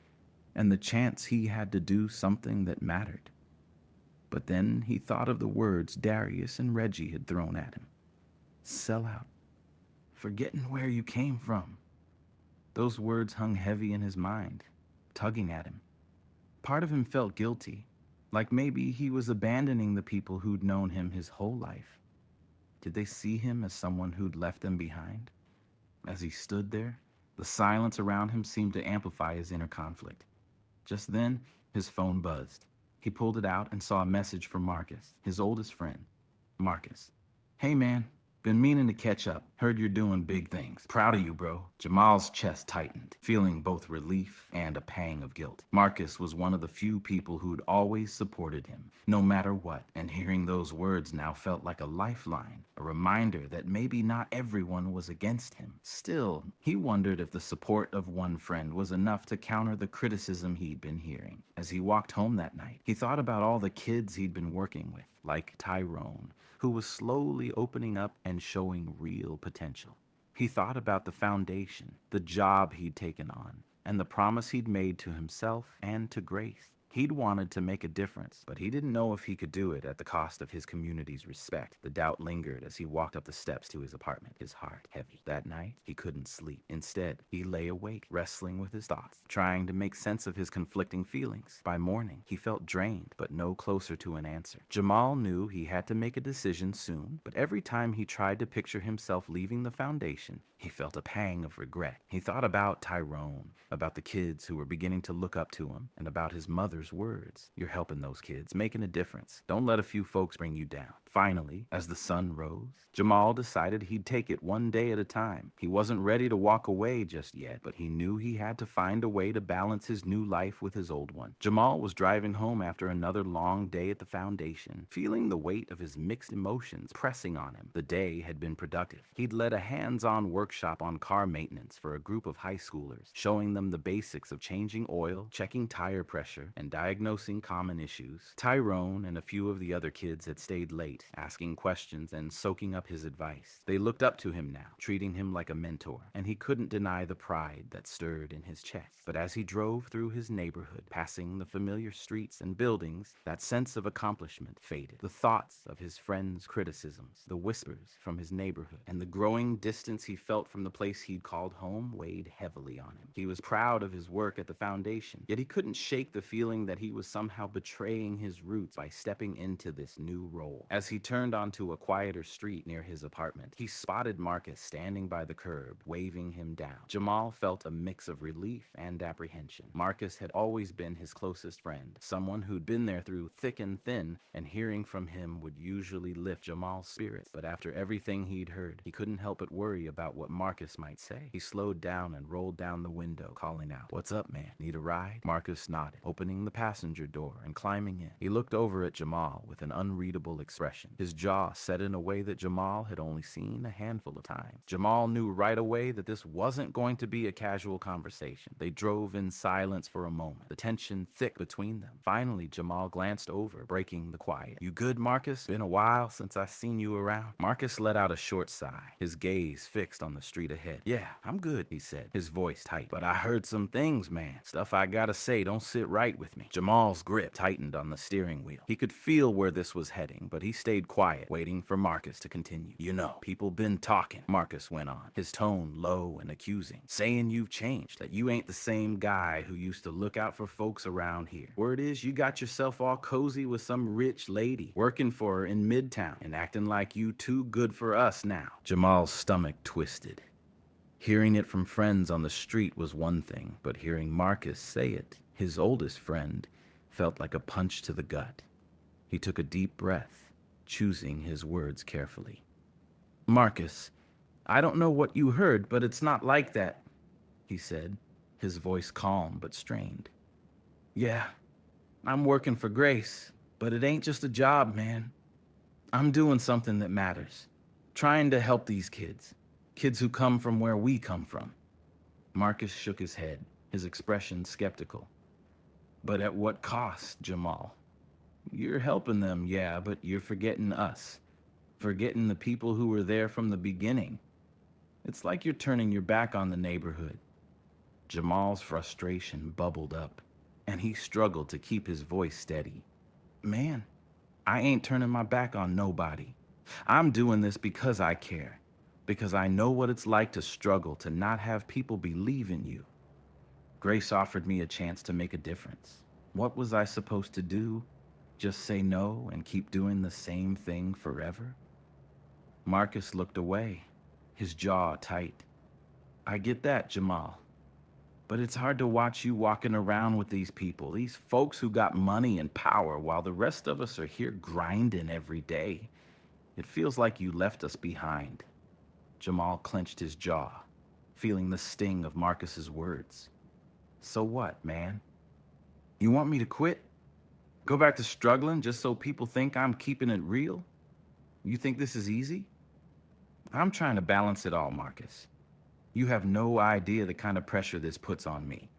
and the chance he had to do something that mattered. But then he thought of the words Darius and Reggie had thrown at him. "Sell out. Forgetting where you came from." Those words hung heavy in his mind, tugging at him. Part of him felt guilty, like maybe he was abandoning the people who'd known him his whole life. Did they see him as someone who'd left them behind? As he stood there, the silence around him seemed to amplify his inner conflict. Just then, his phone buzzed. He pulled it out and saw a message from Marcus, his oldest friend. "Marcus. Hey man, been meaning to catch up. Heard you're doing big things. Proud of you, bro. Jamal's chest tightened, feeling both relief and a pang of guilt. Marcus was one of the few people who'd always supported him, no matter what, and hearing those words now felt like a lifeline, a reminder that maybe not everyone was against him. Still, he wondered if the support of one friend was enough to counter the criticism he'd been hearing. As he walked home that night, he thought about all the kids he'd been working with, like Tyrone, who was slowly opening up and showing real potential. He thought about the foundation, the job he'd taken on, and the promise he'd made to himself and to Grace. He'd wanted to make a difference, but he didn't know if he could do it at the cost of his community's respect. The doubt lingered as he walked up the steps to his apartment, his heart heavy. That night, he couldn't sleep. Instead, he lay awake, wrestling with his thoughts, trying to make sense of his conflicting feelings. By morning, he felt drained, but no closer to an answer. Jamal knew he had to make a decision soon, but every time he tried to picture himself leaving the foundation, he felt a pang of regret. He thought about Tyrone, about the kids who were beginning to look up to him, and about his mother's words. You're helping those kids, making a difference. Don't let a few folks bring you down. Finally, as the sun rose, Jamal decided he'd take it one day at a time. He wasn't ready to walk away just yet, but he knew he had to find a way to balance his new life with his old one. Jamal was driving home after another long day at the foundation, feeling the weight of his mixed emotions pressing on him. The day had been productive. He'd led a hands-on workshop on car maintenance for a group of high schoolers, showing them the basics of changing oil, checking tire pressure, and diagnosing common issues. Tyrone and a few of the other kids had stayed late, asking questions and soaking up his advice. They looked up to him now, treating him like a mentor, and he couldn't deny the pride that stirred in his chest. But as he drove through his neighborhood, passing the familiar streets and buildings, that sense of accomplishment faded. The thoughts of his friends' criticisms, the whispers from his neighborhood, and the growing distance he felt from the place he'd called home weighed heavily on him. He was proud of his work at the foundation, yet he couldn't shake the feeling that he was somehow betraying his roots by stepping into this new role. As he turned onto a quieter street near his apartment, he spotted Marcus standing by the curb, waving him down. Jamal felt a mix of relief and apprehension. Marcus had always been his closest friend, someone who'd been there through thick and thin, and hearing from him would usually lift Jamal's spirits. But after everything he'd heard, he couldn't help but worry about what Marcus might say. He slowed down and rolled down the window, calling out, "What's up, man? Need a ride?" Marcus nodded, opening the passenger door and climbing in. He looked over at Jamal with an unreadable expression, his jaw set in a way that Jamal had only seen a handful of times. Jamal knew right away that this wasn't going to be a casual conversation. They drove in silence for a moment, the tension thick between them. Finally, Jamal glanced over, breaking the quiet. "You good, Marcus? Been a while since I seen you around." Marcus let out a short sigh, his gaze fixed on the street ahead. "Yeah, I'm good," he said, his voice tight. "But I heard some things, man. Stuff I gotta say don't sit right with me." Jamal's grip tightened on the steering wheel. He could feel where this was heading, but he stayed quiet, waiting for Marcus to continue. "You know, people been talking," Marcus went on, his tone low and accusing, "saying you've changed, that you ain't the same guy who used to look out for folks around here. Word is you got yourself all cozy with some rich lady, working for her in Midtown, and acting like you too good for us now." Jamal's stomach twisted. Hearing it from friends on the street was one thing, but hearing Marcus say it, his oldest friend, felt like a punch to the gut. He took a deep breath, choosing his words carefully. "Marcus, I don't know what you heard, but it's not like that," he said, his voice calm but strained. "Yeah, I'm working for Grace, but it ain't just a job, man. I'm doing something that matters. Trying to help these kids. Kids who come from where we come from." Marcus shook his head, his expression skeptical. "But at what cost, Jamal? You're helping them, yeah, but you're forgetting us. Forgetting the people who were there from the beginning. It's like you're turning your back on the neighborhood." Jamal's frustration bubbled up, and he struggled to keep his voice steady. "Man, I ain't turning my back on nobody. I'm doing this because I care. Because I know what it's like to struggle to not have people believe in you. Grace offered me a chance to make a difference. What was I supposed to do? Just say no and keep doing the same thing forever?" Marcus looked away, his jaw tight. "I get that, Jamal. But it's hard to watch you walking around with these people, these folks who got money and power, while the rest of us are here grinding every day. It feels like you left us behind." Jamal clenched his jaw, feeling the sting of Marcus's words. So what, man? You want me to quit? Go back to struggling just so people think I'm keeping it real? You think this is easy? I'm trying to balance it all, Marcus. You have no idea the kind of pressure this puts on me.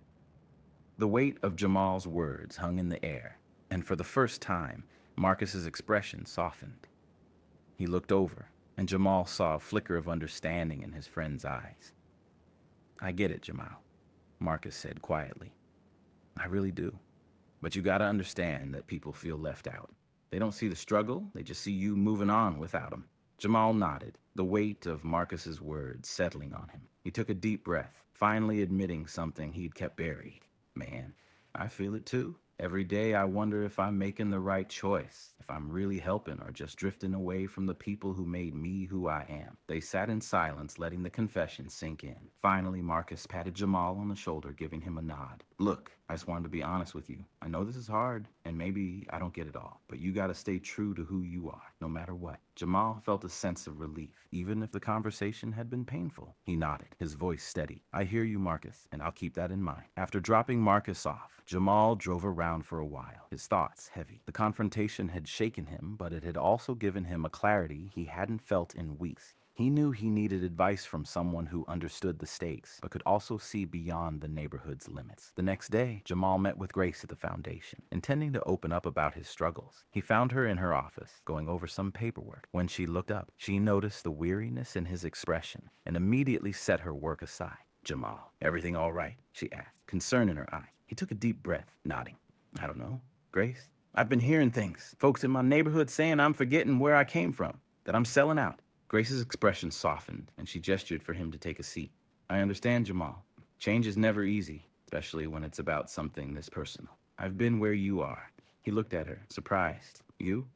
The weight of Jamal's words hung in the air, and for the first time, Marcus's expression softened. He looked over, and Jamal saw a flicker of understanding in his friend's eyes. I get it, Jamal, Marcus said quietly. I really do. But you gotta understand that people feel left out. They don't see the struggle, they just see you moving on without them. Jamal nodded, the weight of Marcus's words settling on him. He took a deep breath, finally admitting something he'd kept buried. Man, I feel it too. Every day I wonder if I'm making the right choice, if I'm really helping or just drifting away from the people who made me who I am. They sat in silence, letting the confession sink in. Finally, Marcus patted Jamal on the shoulder, giving him a nod. Look, I just wanted to be honest with you. I know this is hard, and maybe I don't get it all, but you gotta stay true to who you are, no matter what. Jamal felt a sense of relief, even if the conversation had been painful. He nodded, his voice steady. I hear you, Marcus, and I'll keep that in mind. After dropping Marcus off, Jamal drove around for a while, his thoughts heavy. The confrontation had shaken him, but it had also given him a clarity he hadn't felt in weeks. He knew he needed advice from someone who understood the stakes, but could also see beyond the neighborhood's limits. The next day, Jamal met with Grace at the foundation, intending to open up about his struggles. He found her in her office, going over some paperwork. When she looked up, she noticed the weariness in his expression and immediately set her work aside. Jamal, everything all right? She asked, concern in her eye. He took a deep breath, nodding. I don't know. Grace? I've been hearing things. Folks in my neighborhood saying I'm forgetting where I came from, that I'm selling out. Grace's expression softened, and she gestured for him to take a seat. I understand, Jamal. Change is never easy, especially when it's about something this personal. I've been where you are. He looked at her, surprised. You?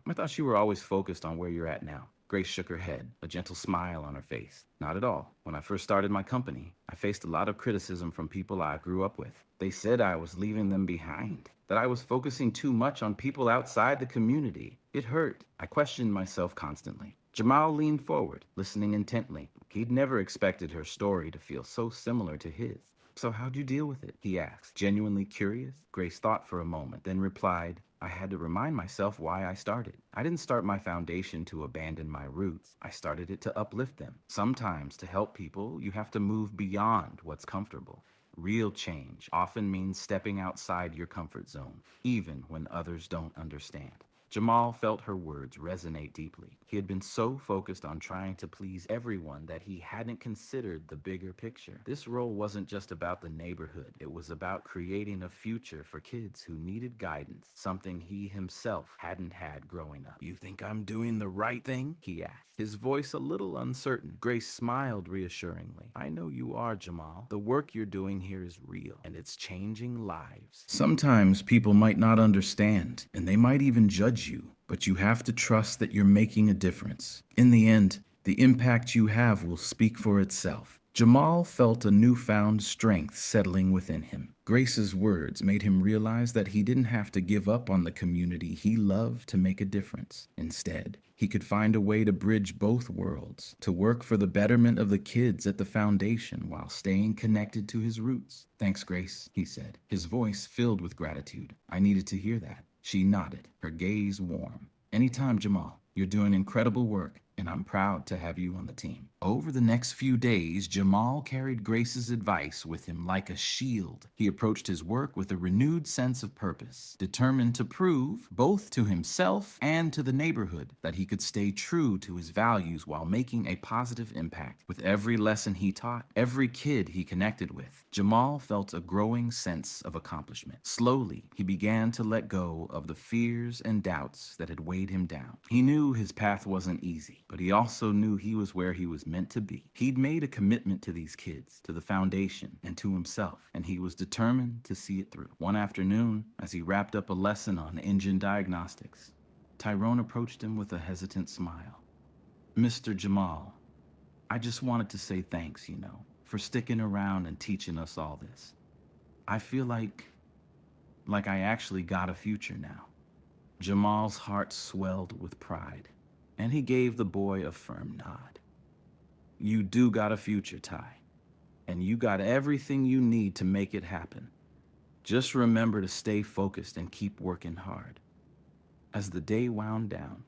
I thought you were always focused on where you're at now. Grace shook her head, a gentle smile on her face. Not at all. When I first started my company, I faced a lot of criticism from people I grew up with. They said I was leaving them behind, that I was focusing too much on people outside the community. It hurt. I questioned myself constantly. Jamal leaned forward, listening intently. He'd never expected her story to feel so similar to his. So how'd you deal with it? He asked, genuinely curious. Grace thought for a moment, then replied, I had to remind myself why I started. I didn't start my foundation to abandon my roots. I started it to uplift them. Sometimes to help people, you have to move beyond what's comfortable. Real change often means stepping outside your comfort zone, even when others don't understand. Jamal felt her words resonate deeply. He had been so focused on trying to please everyone that he hadn't considered the bigger picture. This role wasn't just about the neighborhood. It was about creating a future for kids who needed guidance, something he himself hadn't had growing up. You think I'm doing the right thing? He asked, his voice a little uncertain. Grace smiled reassuringly. I know you are, Jamal. The work you're doing here is real, and it's changing lives. Sometimes people might not understand, and they might even judge you, but you have to trust that you're making a difference. In the end, the impact you have will speak for itself. Jamal felt a newfound strength settling within him. Grace's words made him realize that he didn't have to give up on the community he loved to make a difference. Instead, he could find a way to bridge both worlds, to work for the betterment of the kids at the foundation while staying connected to his roots. Thanks, Grace, he said, his voice filled with gratitude. I needed to hear that. She nodded, her gaze warm. Anytime, Jamal. You're doing incredible work, and I'm proud to have you on the team. Over the next few days, Jamal carried Grace's advice with him like a shield. He approached his work with a renewed sense of purpose, determined to prove, both to himself and to the neighborhood, that he could stay true to his values while making a positive impact. With every lesson he taught, every kid he connected with, Jamal felt a growing sense of accomplishment. Slowly, he began to let go of the fears and doubts that had weighed him down. He knew his path wasn't easy, but he also knew he was where he was meant to be. He'd made a commitment to these kids, to the foundation, and to himself, and he was determined to see it through. One afternoon, as he wrapped up a lesson on engine diagnostics, Tyrone approached him with a hesitant smile. Mr. Jamal, I just wanted to say thanks, for sticking around and teaching us all this. I feel like I actually got a future now. Jamal's heart swelled with pride, and he gave the boy a firm nod. You do got a future, Ty, and you got everything you need to make it happen. Just remember to stay focused and keep working hard. As the day wound down,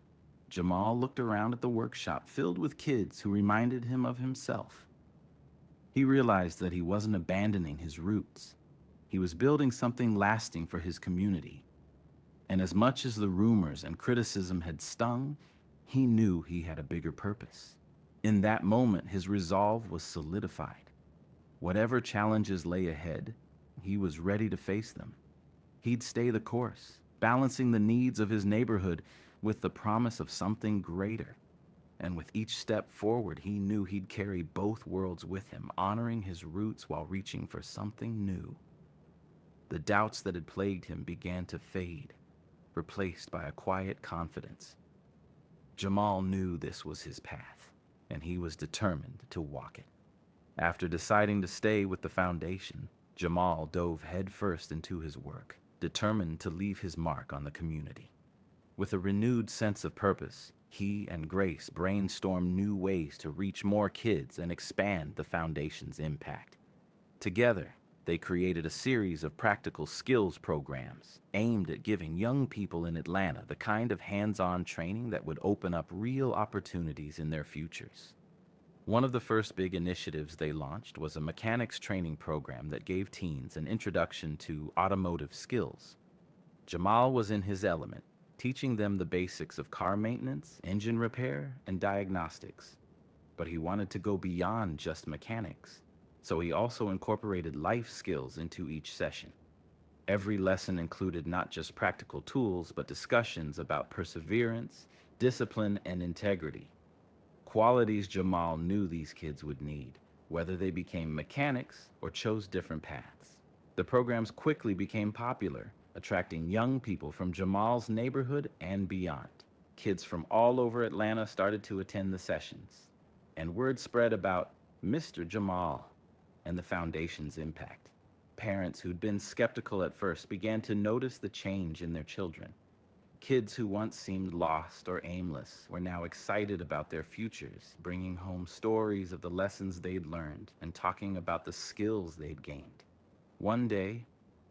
Jamal looked around at the workshop filled with kids who reminded him of himself. He realized that he wasn't abandoning his roots. He was building something lasting for his community. And as much as the rumors and criticism had stung, he knew he had a bigger purpose. In that moment, his resolve was solidified. Whatever challenges lay ahead, he was ready to face them. He'd stay the course, balancing the needs of his neighborhood with the promise of something greater. And with each step forward, he knew he'd carry both worlds with him, honoring his roots while reaching for something new. The doubts that had plagued him began to fade, replaced by a quiet confidence. Jamal knew this was his path, and he was determined to walk it. After deciding to stay with the foundation, Jamal dove headfirst into his work, determined to leave his mark on the community. With a renewed sense of purpose, he and Grace brainstormed new ways to reach more kids and expand the foundation's impact. Together, they created a series of practical skills programs aimed at giving young people in Atlanta the kind of hands-on training that would open up real opportunities in their futures. One of the first big initiatives they launched was a mechanics training program that gave teens an introduction to automotive skills. Jamal was in his element, teaching them the basics of car maintenance, engine repair, and diagnostics. But he wanted to go beyond just mechanics, so he also incorporated life skills into each session. Every lesson included not just practical tools, but discussions about perseverance, discipline, and integrity. Qualities Jamal knew these kids would need, whether they became mechanics or chose different paths. The programs quickly became popular, attracting young people from Jamal's neighborhood and beyond. Kids from all over Atlanta started to attend the sessions, and word spread about Mr. Jamal and the foundation's impact. Parents who'd been skeptical at first began to notice the change in their children. Kids who once seemed lost or aimless were now excited about their futures, bringing home stories of the lessons they'd learned and talking about the skills they'd gained. One day,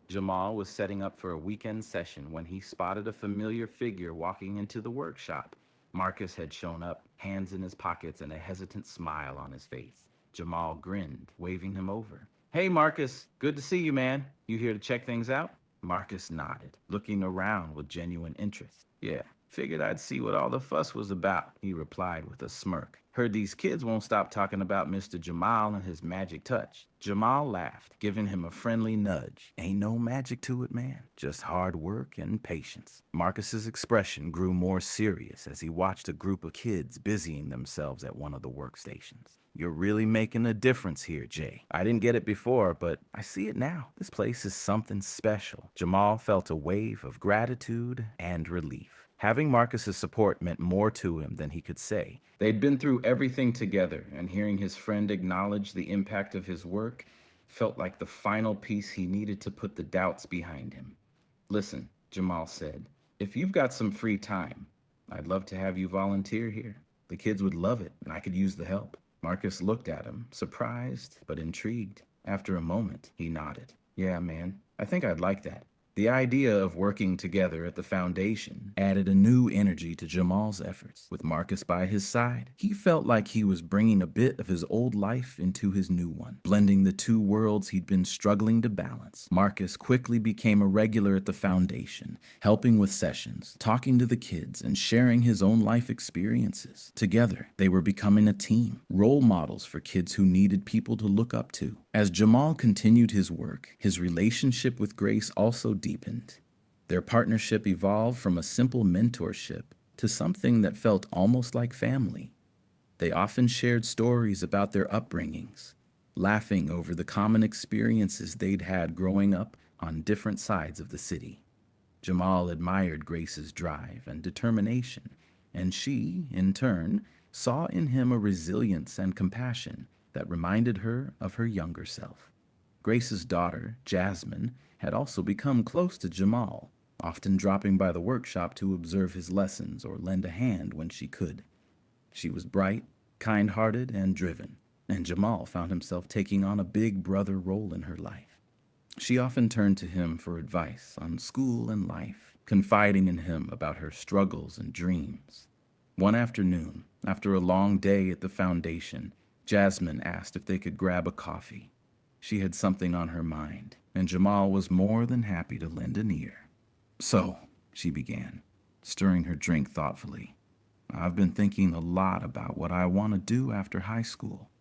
Jamal was setting up for a weekend session when he spotted a familiar figure walking into the workshop. Marcus had shown up, hands in his pockets and a hesitant smile on his face. Jamal grinned, waving him over. "Hey, Marcus, good to see you, man. You here to check things out?" Marcus nodded, looking around with genuine interest. "Yeah, figured I'd see what all the fuss was about," he replied with a smirk. "Heard these kids won't stop talking about Mr. Jamal and his magic touch." Jamal laughed, giving him a friendly nudge. "Ain't no magic to it, man. Just hard work and patience." Marcus's expression grew more serious as he watched a group of kids busying themselves at one of the workstations. "You're really making a difference here, Jay. I didn't get it before, but I see it now. This place is something special." Jamal felt a wave of gratitude and relief. Having Marcus's support meant more to him than he could say. They'd been through everything together, and hearing his friend acknowledge the impact of his work felt like the final piece he needed to put the doubts behind him. "Listen," Jamal said, "if you've got some free time, I'd love to have you volunteer here. The kids would love it, and I could use the help." Marcus looked at him, surprised but intrigued. After a moment, he nodded. "Yeah, man, I think I'd like that." The idea of working together at the foundation added a new energy to Jamal's efforts. With Marcus by his side, he felt like he was bringing a bit of his old life into his new one, blending the two worlds he'd been struggling to balance. Marcus quickly became a regular at the foundation, helping with sessions, talking to the kids, and sharing his own life experiences. Together, they were becoming a team, role models for kids who needed people to look up to. As Jamal continued his work, his relationship with Grace also deepened. Their partnership evolved from a simple mentorship to something that felt almost like family. They often shared stories about their upbringings, laughing over the common experiences they'd had growing up on different sides of the city. Jamal admired Grace's drive and determination, and she, in turn, saw in him a resilience and compassion that reminded her of her younger self. Grace's daughter, Jasmine, had also become close to Jamal, often dropping by the workshop to observe his lessons or lend a hand when she could. She was bright, kind-hearted and driven, and Jamal found himself taking on a big brother role in her life. She often turned to him for advice on school and life, confiding in him about her struggles and dreams. One afternoon, after a long day at the foundation, Jasmine asked if they could grab a coffee. She had something on her mind, and Jamal was more than happy to lend an ear. "So," she began, stirring her drink thoughtfully, "I've been thinking a lot about what I want to do after high school.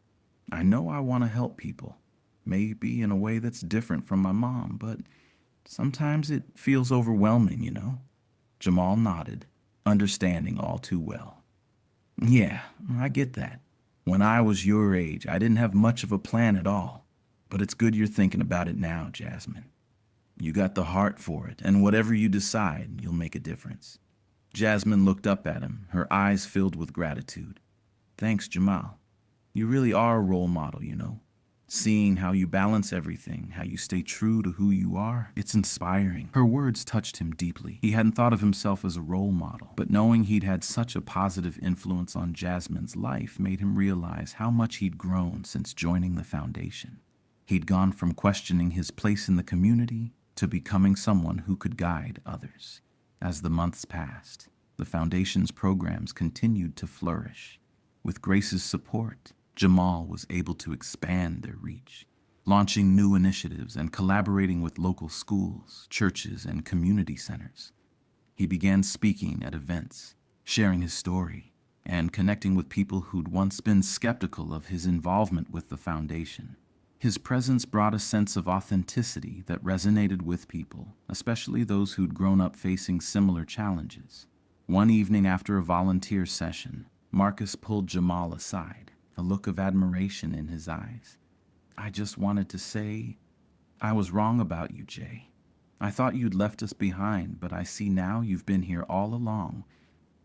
I know I want to help people, maybe in a way that's different from my mom, but sometimes it feels overwhelming, you know?" Jamal nodded, understanding all too well. "Yeah, I get that. When I was your age, I didn't have much of a plan at all. But it's good you're thinking about it now, Jasmine. You got the heart for it, and whatever you decide, you'll make a difference." Jasmine looked up at him, her eyes filled with gratitude. "Thanks, Jamal. You really are a role model, you know. Seeing how you balance everything, how you stay true to who you are, it's inspiring." Her words touched him deeply. He hadn't thought of himself as a role model, but knowing he'd had such a positive influence on Jasmine's life made him realize how much he'd grown since joining the foundation. He'd gone from questioning his place in the community to becoming someone who could guide others. As the months passed, the foundation's programs continued to flourish. With Grace's support, Jamal was able to expand their reach, launching new initiatives and collaborating with local schools, churches, and community centers. He began speaking at events, sharing his story, and connecting with people who'd once been skeptical of his involvement with the foundation. His presence brought a sense of authenticity that resonated with people, especially those who'd grown up facing similar challenges. One evening after a volunteer session, Marcus pulled Jamal aside, a look of admiration in his eyes. "I just wanted to say, I was wrong about you, Jay. I thought you'd left us behind, but I see now you've been here all along.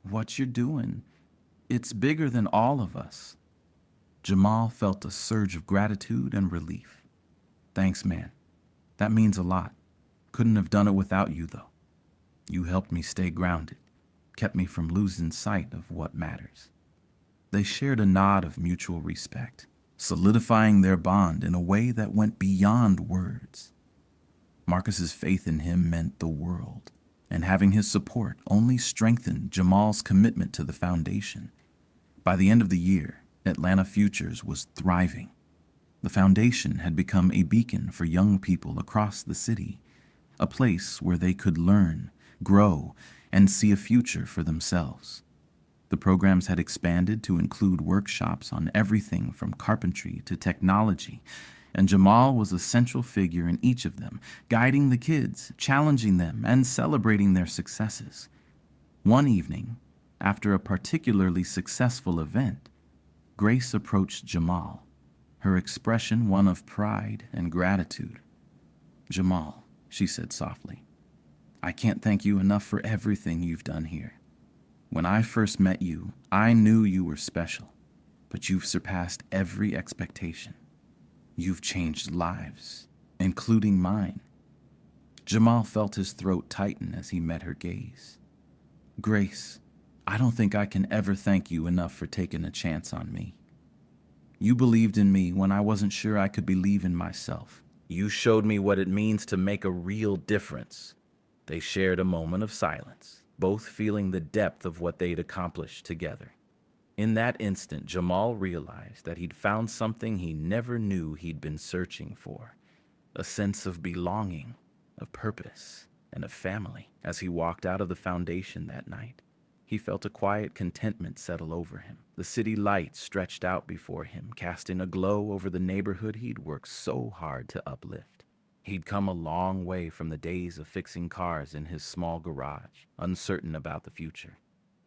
What you're doing, it's bigger than all of us." Jamal felt a surge of gratitude and relief. "Thanks, man. That means a lot. Couldn't have done it without you, though. You helped me stay grounded, kept me from losing sight of what matters." They shared a nod of mutual respect, solidifying their bond in a way that went beyond words. Marcus's faith in him meant the world, and having his support only strengthened Jamal's commitment to the foundation. By the end of the year, Atlanta Futures was thriving. The foundation had become a beacon for young people across the city, a place where they could learn, grow, and see a future for themselves. The programs had expanded to include workshops on everything from carpentry to technology, and Jamal was a central figure in each of them, guiding the kids, challenging them, and celebrating their successes. One evening, after a particularly successful event, Grace approached Jamal, her expression one of pride and gratitude. "Jamal," she said softly, "I can't thank you enough for everything you've done here. When I first met you, I knew you were special, but you've surpassed every expectation. You've changed lives, including mine." Jamal felt his throat tighten as he met her gaze. "Grace, I don't think I can ever thank you enough for taking a chance on me. You believed in me when I wasn't sure I could believe in myself. You showed me what it means to make a real difference." They shared a moment of silence, both feeling the depth of what they'd accomplished together. In that instant, Jamal realized that he'd found something he never knew he'd been searching for, a sense of belonging, of purpose, and of family. As he walked out of the foundation that night, he felt a quiet contentment settle over him. The city lights stretched out before him, casting a glow over the neighborhood he'd worked so hard to uplift. He'd come a long way from the days of fixing cars in his small garage, uncertain about the future.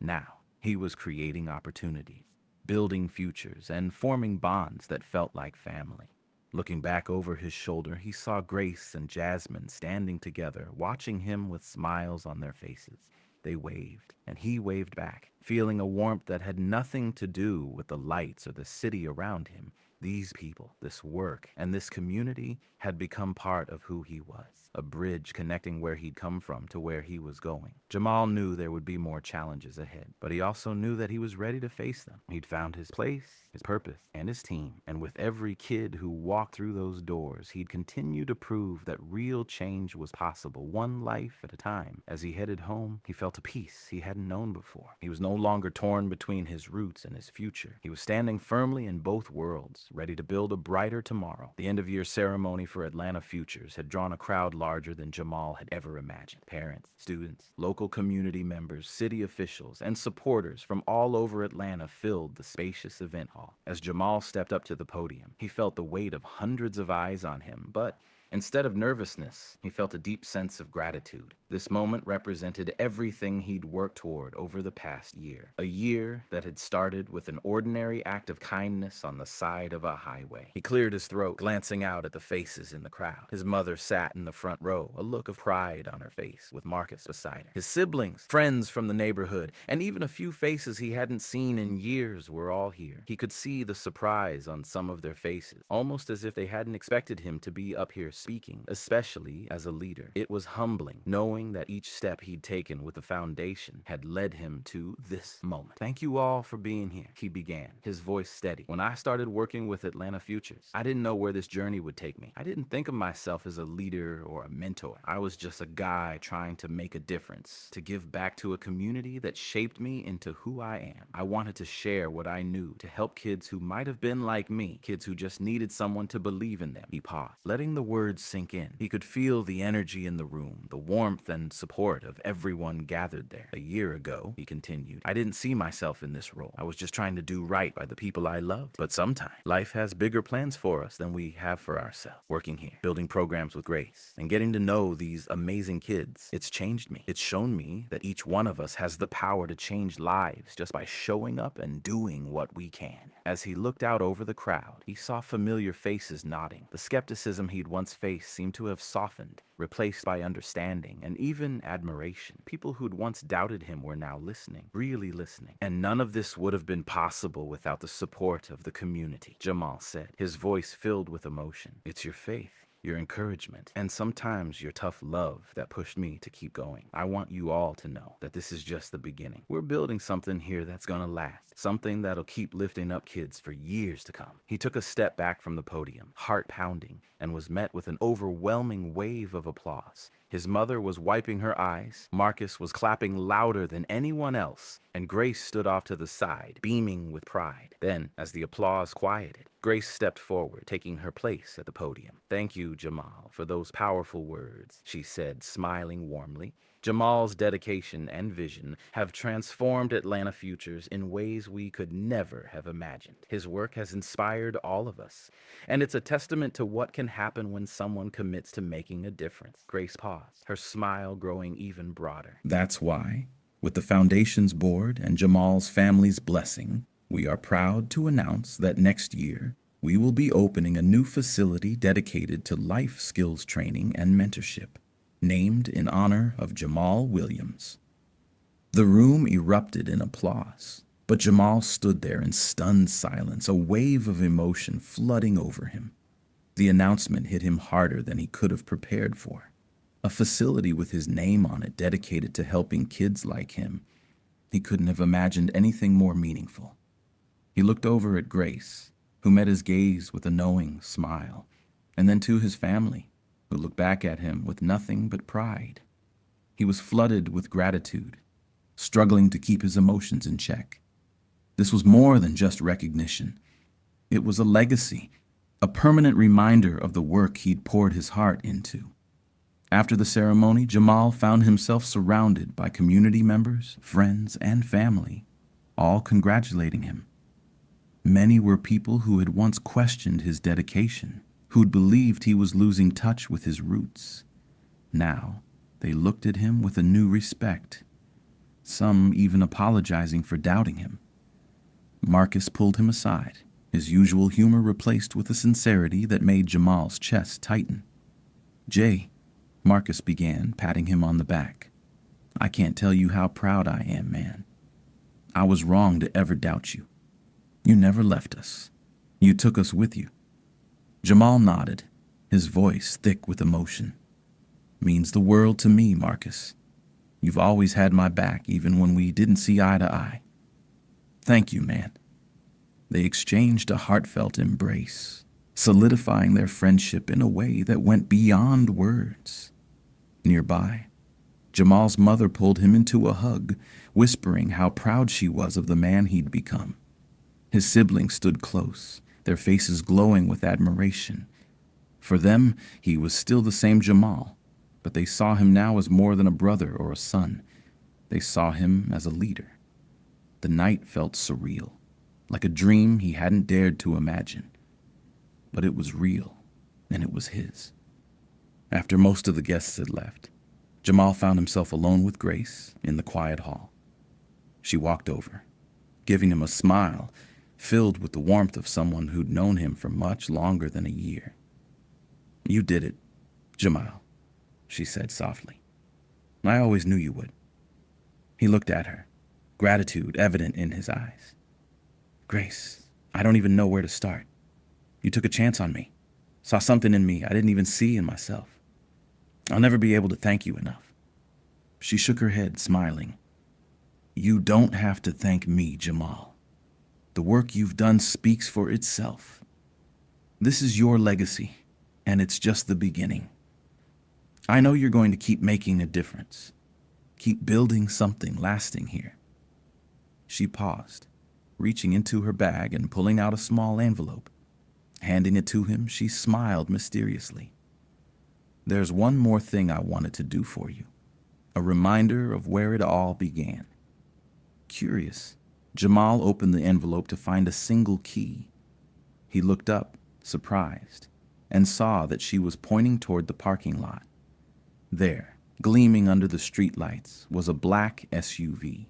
Now, he was creating opportunities, building futures, and forming bonds that felt like family. Looking back over his shoulder, he saw Grace and Jasmine standing together, watching him with smiles on their faces. They waved, and he waved back, feeling a warmth that had nothing to do with the lights or the city around him. These people, this work, and this community had become part of who he was, a bridge connecting where he'd come from to where he was going. Jamal knew there would be more challenges ahead, but he also knew that he was ready to face them. He'd found his place, his purpose, and his team, and with every kid who walked through those doors, he'd continue to prove that real change was possible, one life at a time. As he headed home, he felt a peace he hadn't known before. He was no longer torn between his roots and his future. He was standing firmly in both worlds, ready to build a brighter tomorrow. The end-of-year ceremony for Atlanta Futures had drawn a crowd larger than Jamal had ever imagined. Parents, students, local community members, city officials, and supporters from all over Atlanta filled the spacious event hall. As Jamal stepped up to the podium, he felt the weight of hundreds of eyes on him, but instead of nervousness, he felt a deep sense of gratitude. This moment represented everything he'd worked toward over the past year. A year that had started with an ordinary act of kindness on the side of a highway. He cleared his throat, glancing out at the faces in the crowd. His mother sat in the front row, a look of pride on her face, with Marcus beside her. His siblings, friends from the neighborhood, and even a few faces he hadn't seen in years were all here. He could see the surprise on some of their faces, almost as if they hadn't expected him to be up here speaking, especially as a leader. It was humbling, knowing that each step he'd taken with the foundation had led him to this moment. Thank you all for being here, he began, his voice steady. When I started working with Atlanta Futures, I didn't know where this journey would take me. I didn't think of myself as a leader or a mentor. I was just a guy trying to make a difference, to give back to a community that shaped me into who I am. I wanted to share what I knew, to help kids who might have been like me, kids who just needed someone to believe in them. He paused, letting the words sink in. He could feel the energy in the room, the warmth and support of everyone gathered there. A year ago, he continued, I didn't see myself in this role. I was just trying to do right by the people I loved. But sometimes life has bigger plans for us than we have for ourselves. Working here, building programs with Grace, and getting to know these amazing kids, it's changed me. It's shown me that each one of us has the power to change lives just by showing up and doing what we can. As he looked out over the crowd, he saw familiar faces nodding. The skepticism he'd once faced seemed to have softened, replaced by understanding and even admiration. People who'd once doubted him were now listening, really listening. And none of this would have been possible without the support of the community, Jamal said, his voice filled with emotion. It's your faith, your encouragement, and sometimes your tough love that pushed me to keep going. I want you all to know that this is just the beginning. We're building something here that's gonna last, something that'll keep lifting up kids for years to come. He took a step back from the podium, heart pounding, and was met with an overwhelming wave of applause. His mother was wiping her eyes, Marcus was clapping louder than anyone else, and Grace stood off to the side, beaming with pride. Then, as the applause quieted, Grace stepped forward, taking her place at the podium. Thank you, Jamal, for those powerful words, she said, smiling warmly. Jamal's dedication and vision have transformed Atlanta Futures in ways we could never have imagined. His work has inspired all of us, and it's a testament to what can happen when someone commits to making a difference. Grace paused, her smile growing even broader. That's why, with the Foundation's board and Jamal's family's blessing, we are proud to announce that next year, we will be opening a new facility dedicated to life skills training and mentorship, named in honor of Jamal Williams. The room erupted in applause, but Jamal stood there in stunned silence, a wave of emotion flooding over him. The announcement hit him harder than he could have prepared for. A facility with his name on it dedicated to helping kids like him. He couldn't have imagined anything more meaningful. He looked over at Grace, who met his gaze with a knowing smile, and then to his family, who looked back at him with nothing but pride. He was flooded with gratitude, struggling to keep his emotions in check. This was more than just recognition. It was a legacy, a permanent reminder of the work he'd poured his heart into. After the ceremony, Jamal found himself surrounded by community members, friends, and family, all congratulating him. Many were people who had once questioned his dedication, who'd believed he was losing touch with his roots. Now, they looked at him with a new respect, some even apologizing for doubting him. Marcus pulled him aside, his usual humor replaced with a sincerity that made Jamal's chest tighten. "Jay," Marcus began, patting him on the back, "I can't tell you how proud I am, man. I was wrong to ever doubt you. You never left us. You took us with you. Jamal nodded, his voice thick with emotion. Means the world to me, Marcus. You've always had my back, even when we didn't see eye to eye. Thank you, man. They exchanged a heartfelt embrace, solidifying their friendship in a way that went beyond words. Nearby, Jamal's mother pulled him into a hug, whispering how proud she was of the man he'd become. His siblings stood close, their faces glowing with admiration. For them, he was still the same Jamal, but they saw him now as more than a brother or a son. They saw him as a leader. The night felt surreal, like a dream he hadn't dared to imagine. But it was real, and it was his. After most of the guests had left, Jamal found himself alone with Grace in the quiet hall. She walked over, giving him a smile filled with the warmth of someone who'd known him for much longer than a year. "You did it, Jamal," she said softly. "I always knew you would." He looked at her, gratitude evident in his eyes. "Grace, I don't even know where to start. You took a chance on me, saw something in me I didn't even see in myself. I'll never be able to thank you enough." She shook her head, smiling. "You don't have to thank me, Jamal. The work you've done speaks for itself. This is your legacy, and it's just the beginning. I know you're going to keep making a difference, keep building something lasting here." She paused, reaching into her bag and pulling out a small envelope. Handing it to him, she smiled mysteriously. "There's one more thing I wanted to do for you, a reminder of where it all began." Curious, Jamal opened the envelope to find a single key. He looked up, surprised, and saw that she was pointing toward the parking lot. There, gleaming under the streetlights, was a black SUV,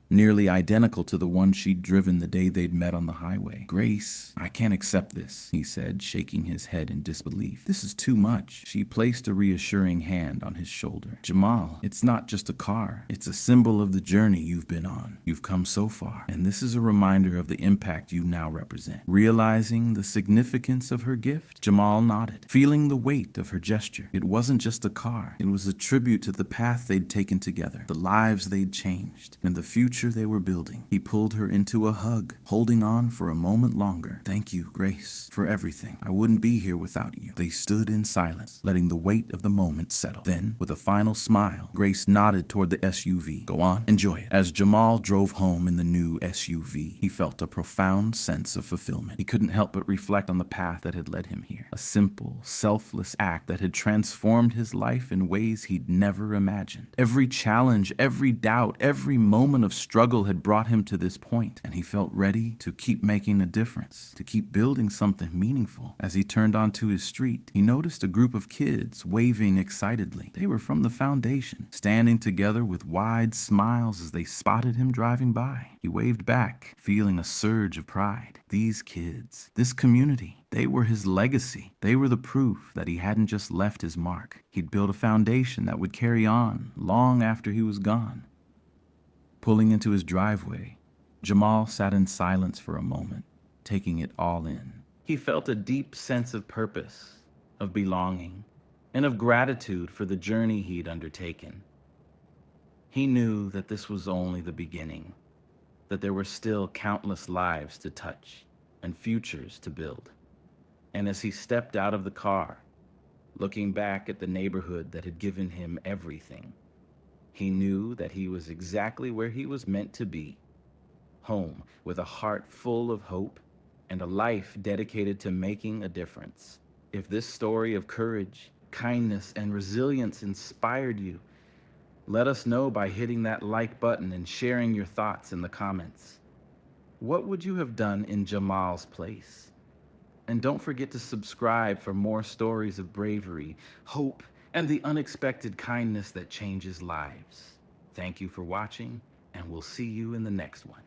nearly identical to the one she'd driven the day they'd met on the highway. "Grace, I can't accept this," he said, shaking his head in disbelief. "This is too much." She placed a reassuring hand on his shoulder. "Jamal, it's not just a car. It's a symbol of the journey you've been on. You've come so far, and this is a reminder of the impact you now represent." Realizing the significance of her gift, Jamal nodded, feeling the weight of her gesture. It wasn't just a car. It was a tribute to the path they'd taken together, the lives they'd changed, and the future they were building. He pulled her into a hug, holding on for a moment longer. "Thank you, Grace, for everything. I wouldn't be here without you." They stood in silence, letting the weight of the moment settle. Then, with a final smile, Grace nodded toward the SUV. "Go on, enjoy it." As Jamal drove home in the new SUV, he felt a profound sense of fulfillment. He couldn't help but reflect on the path that had led him here. A simple, selfless act that had transformed his life in ways he'd never imagined. Every challenge, every doubt, every moment of struggle had brought him to this point, and he felt ready to keep making a difference, to keep building something meaningful. As he turned onto his street, he noticed a group of kids waving excitedly. They were from the foundation, standing together with wide smiles as they spotted him driving by. He waved back, feeling a surge of pride. These kids, this community, they were his legacy. They were the proof that he hadn't just left his mark. He'd built a foundation that would carry on long after he was gone. Pulling into his driveway, Jamal sat in silence for a moment, taking it all in. He felt a deep sense of purpose, of belonging, and of gratitude for the journey he'd undertaken. He knew that this was only the beginning, that there were still countless lives to touch and futures to build. And as he stepped out of the car, looking back at the neighborhood that had given him everything, he knew that he was exactly where he was meant to be, home with a heart full of hope and a life dedicated to making a difference. If this story of courage, kindness, and resilience inspired you, let us know by hitting that like button and sharing your thoughts in the comments. What would you have done in Jamal's place? And don't forget to subscribe for more stories of bravery, hope, and the unexpected kindness that changes lives. Thank you for watching, and we'll see you in the next one.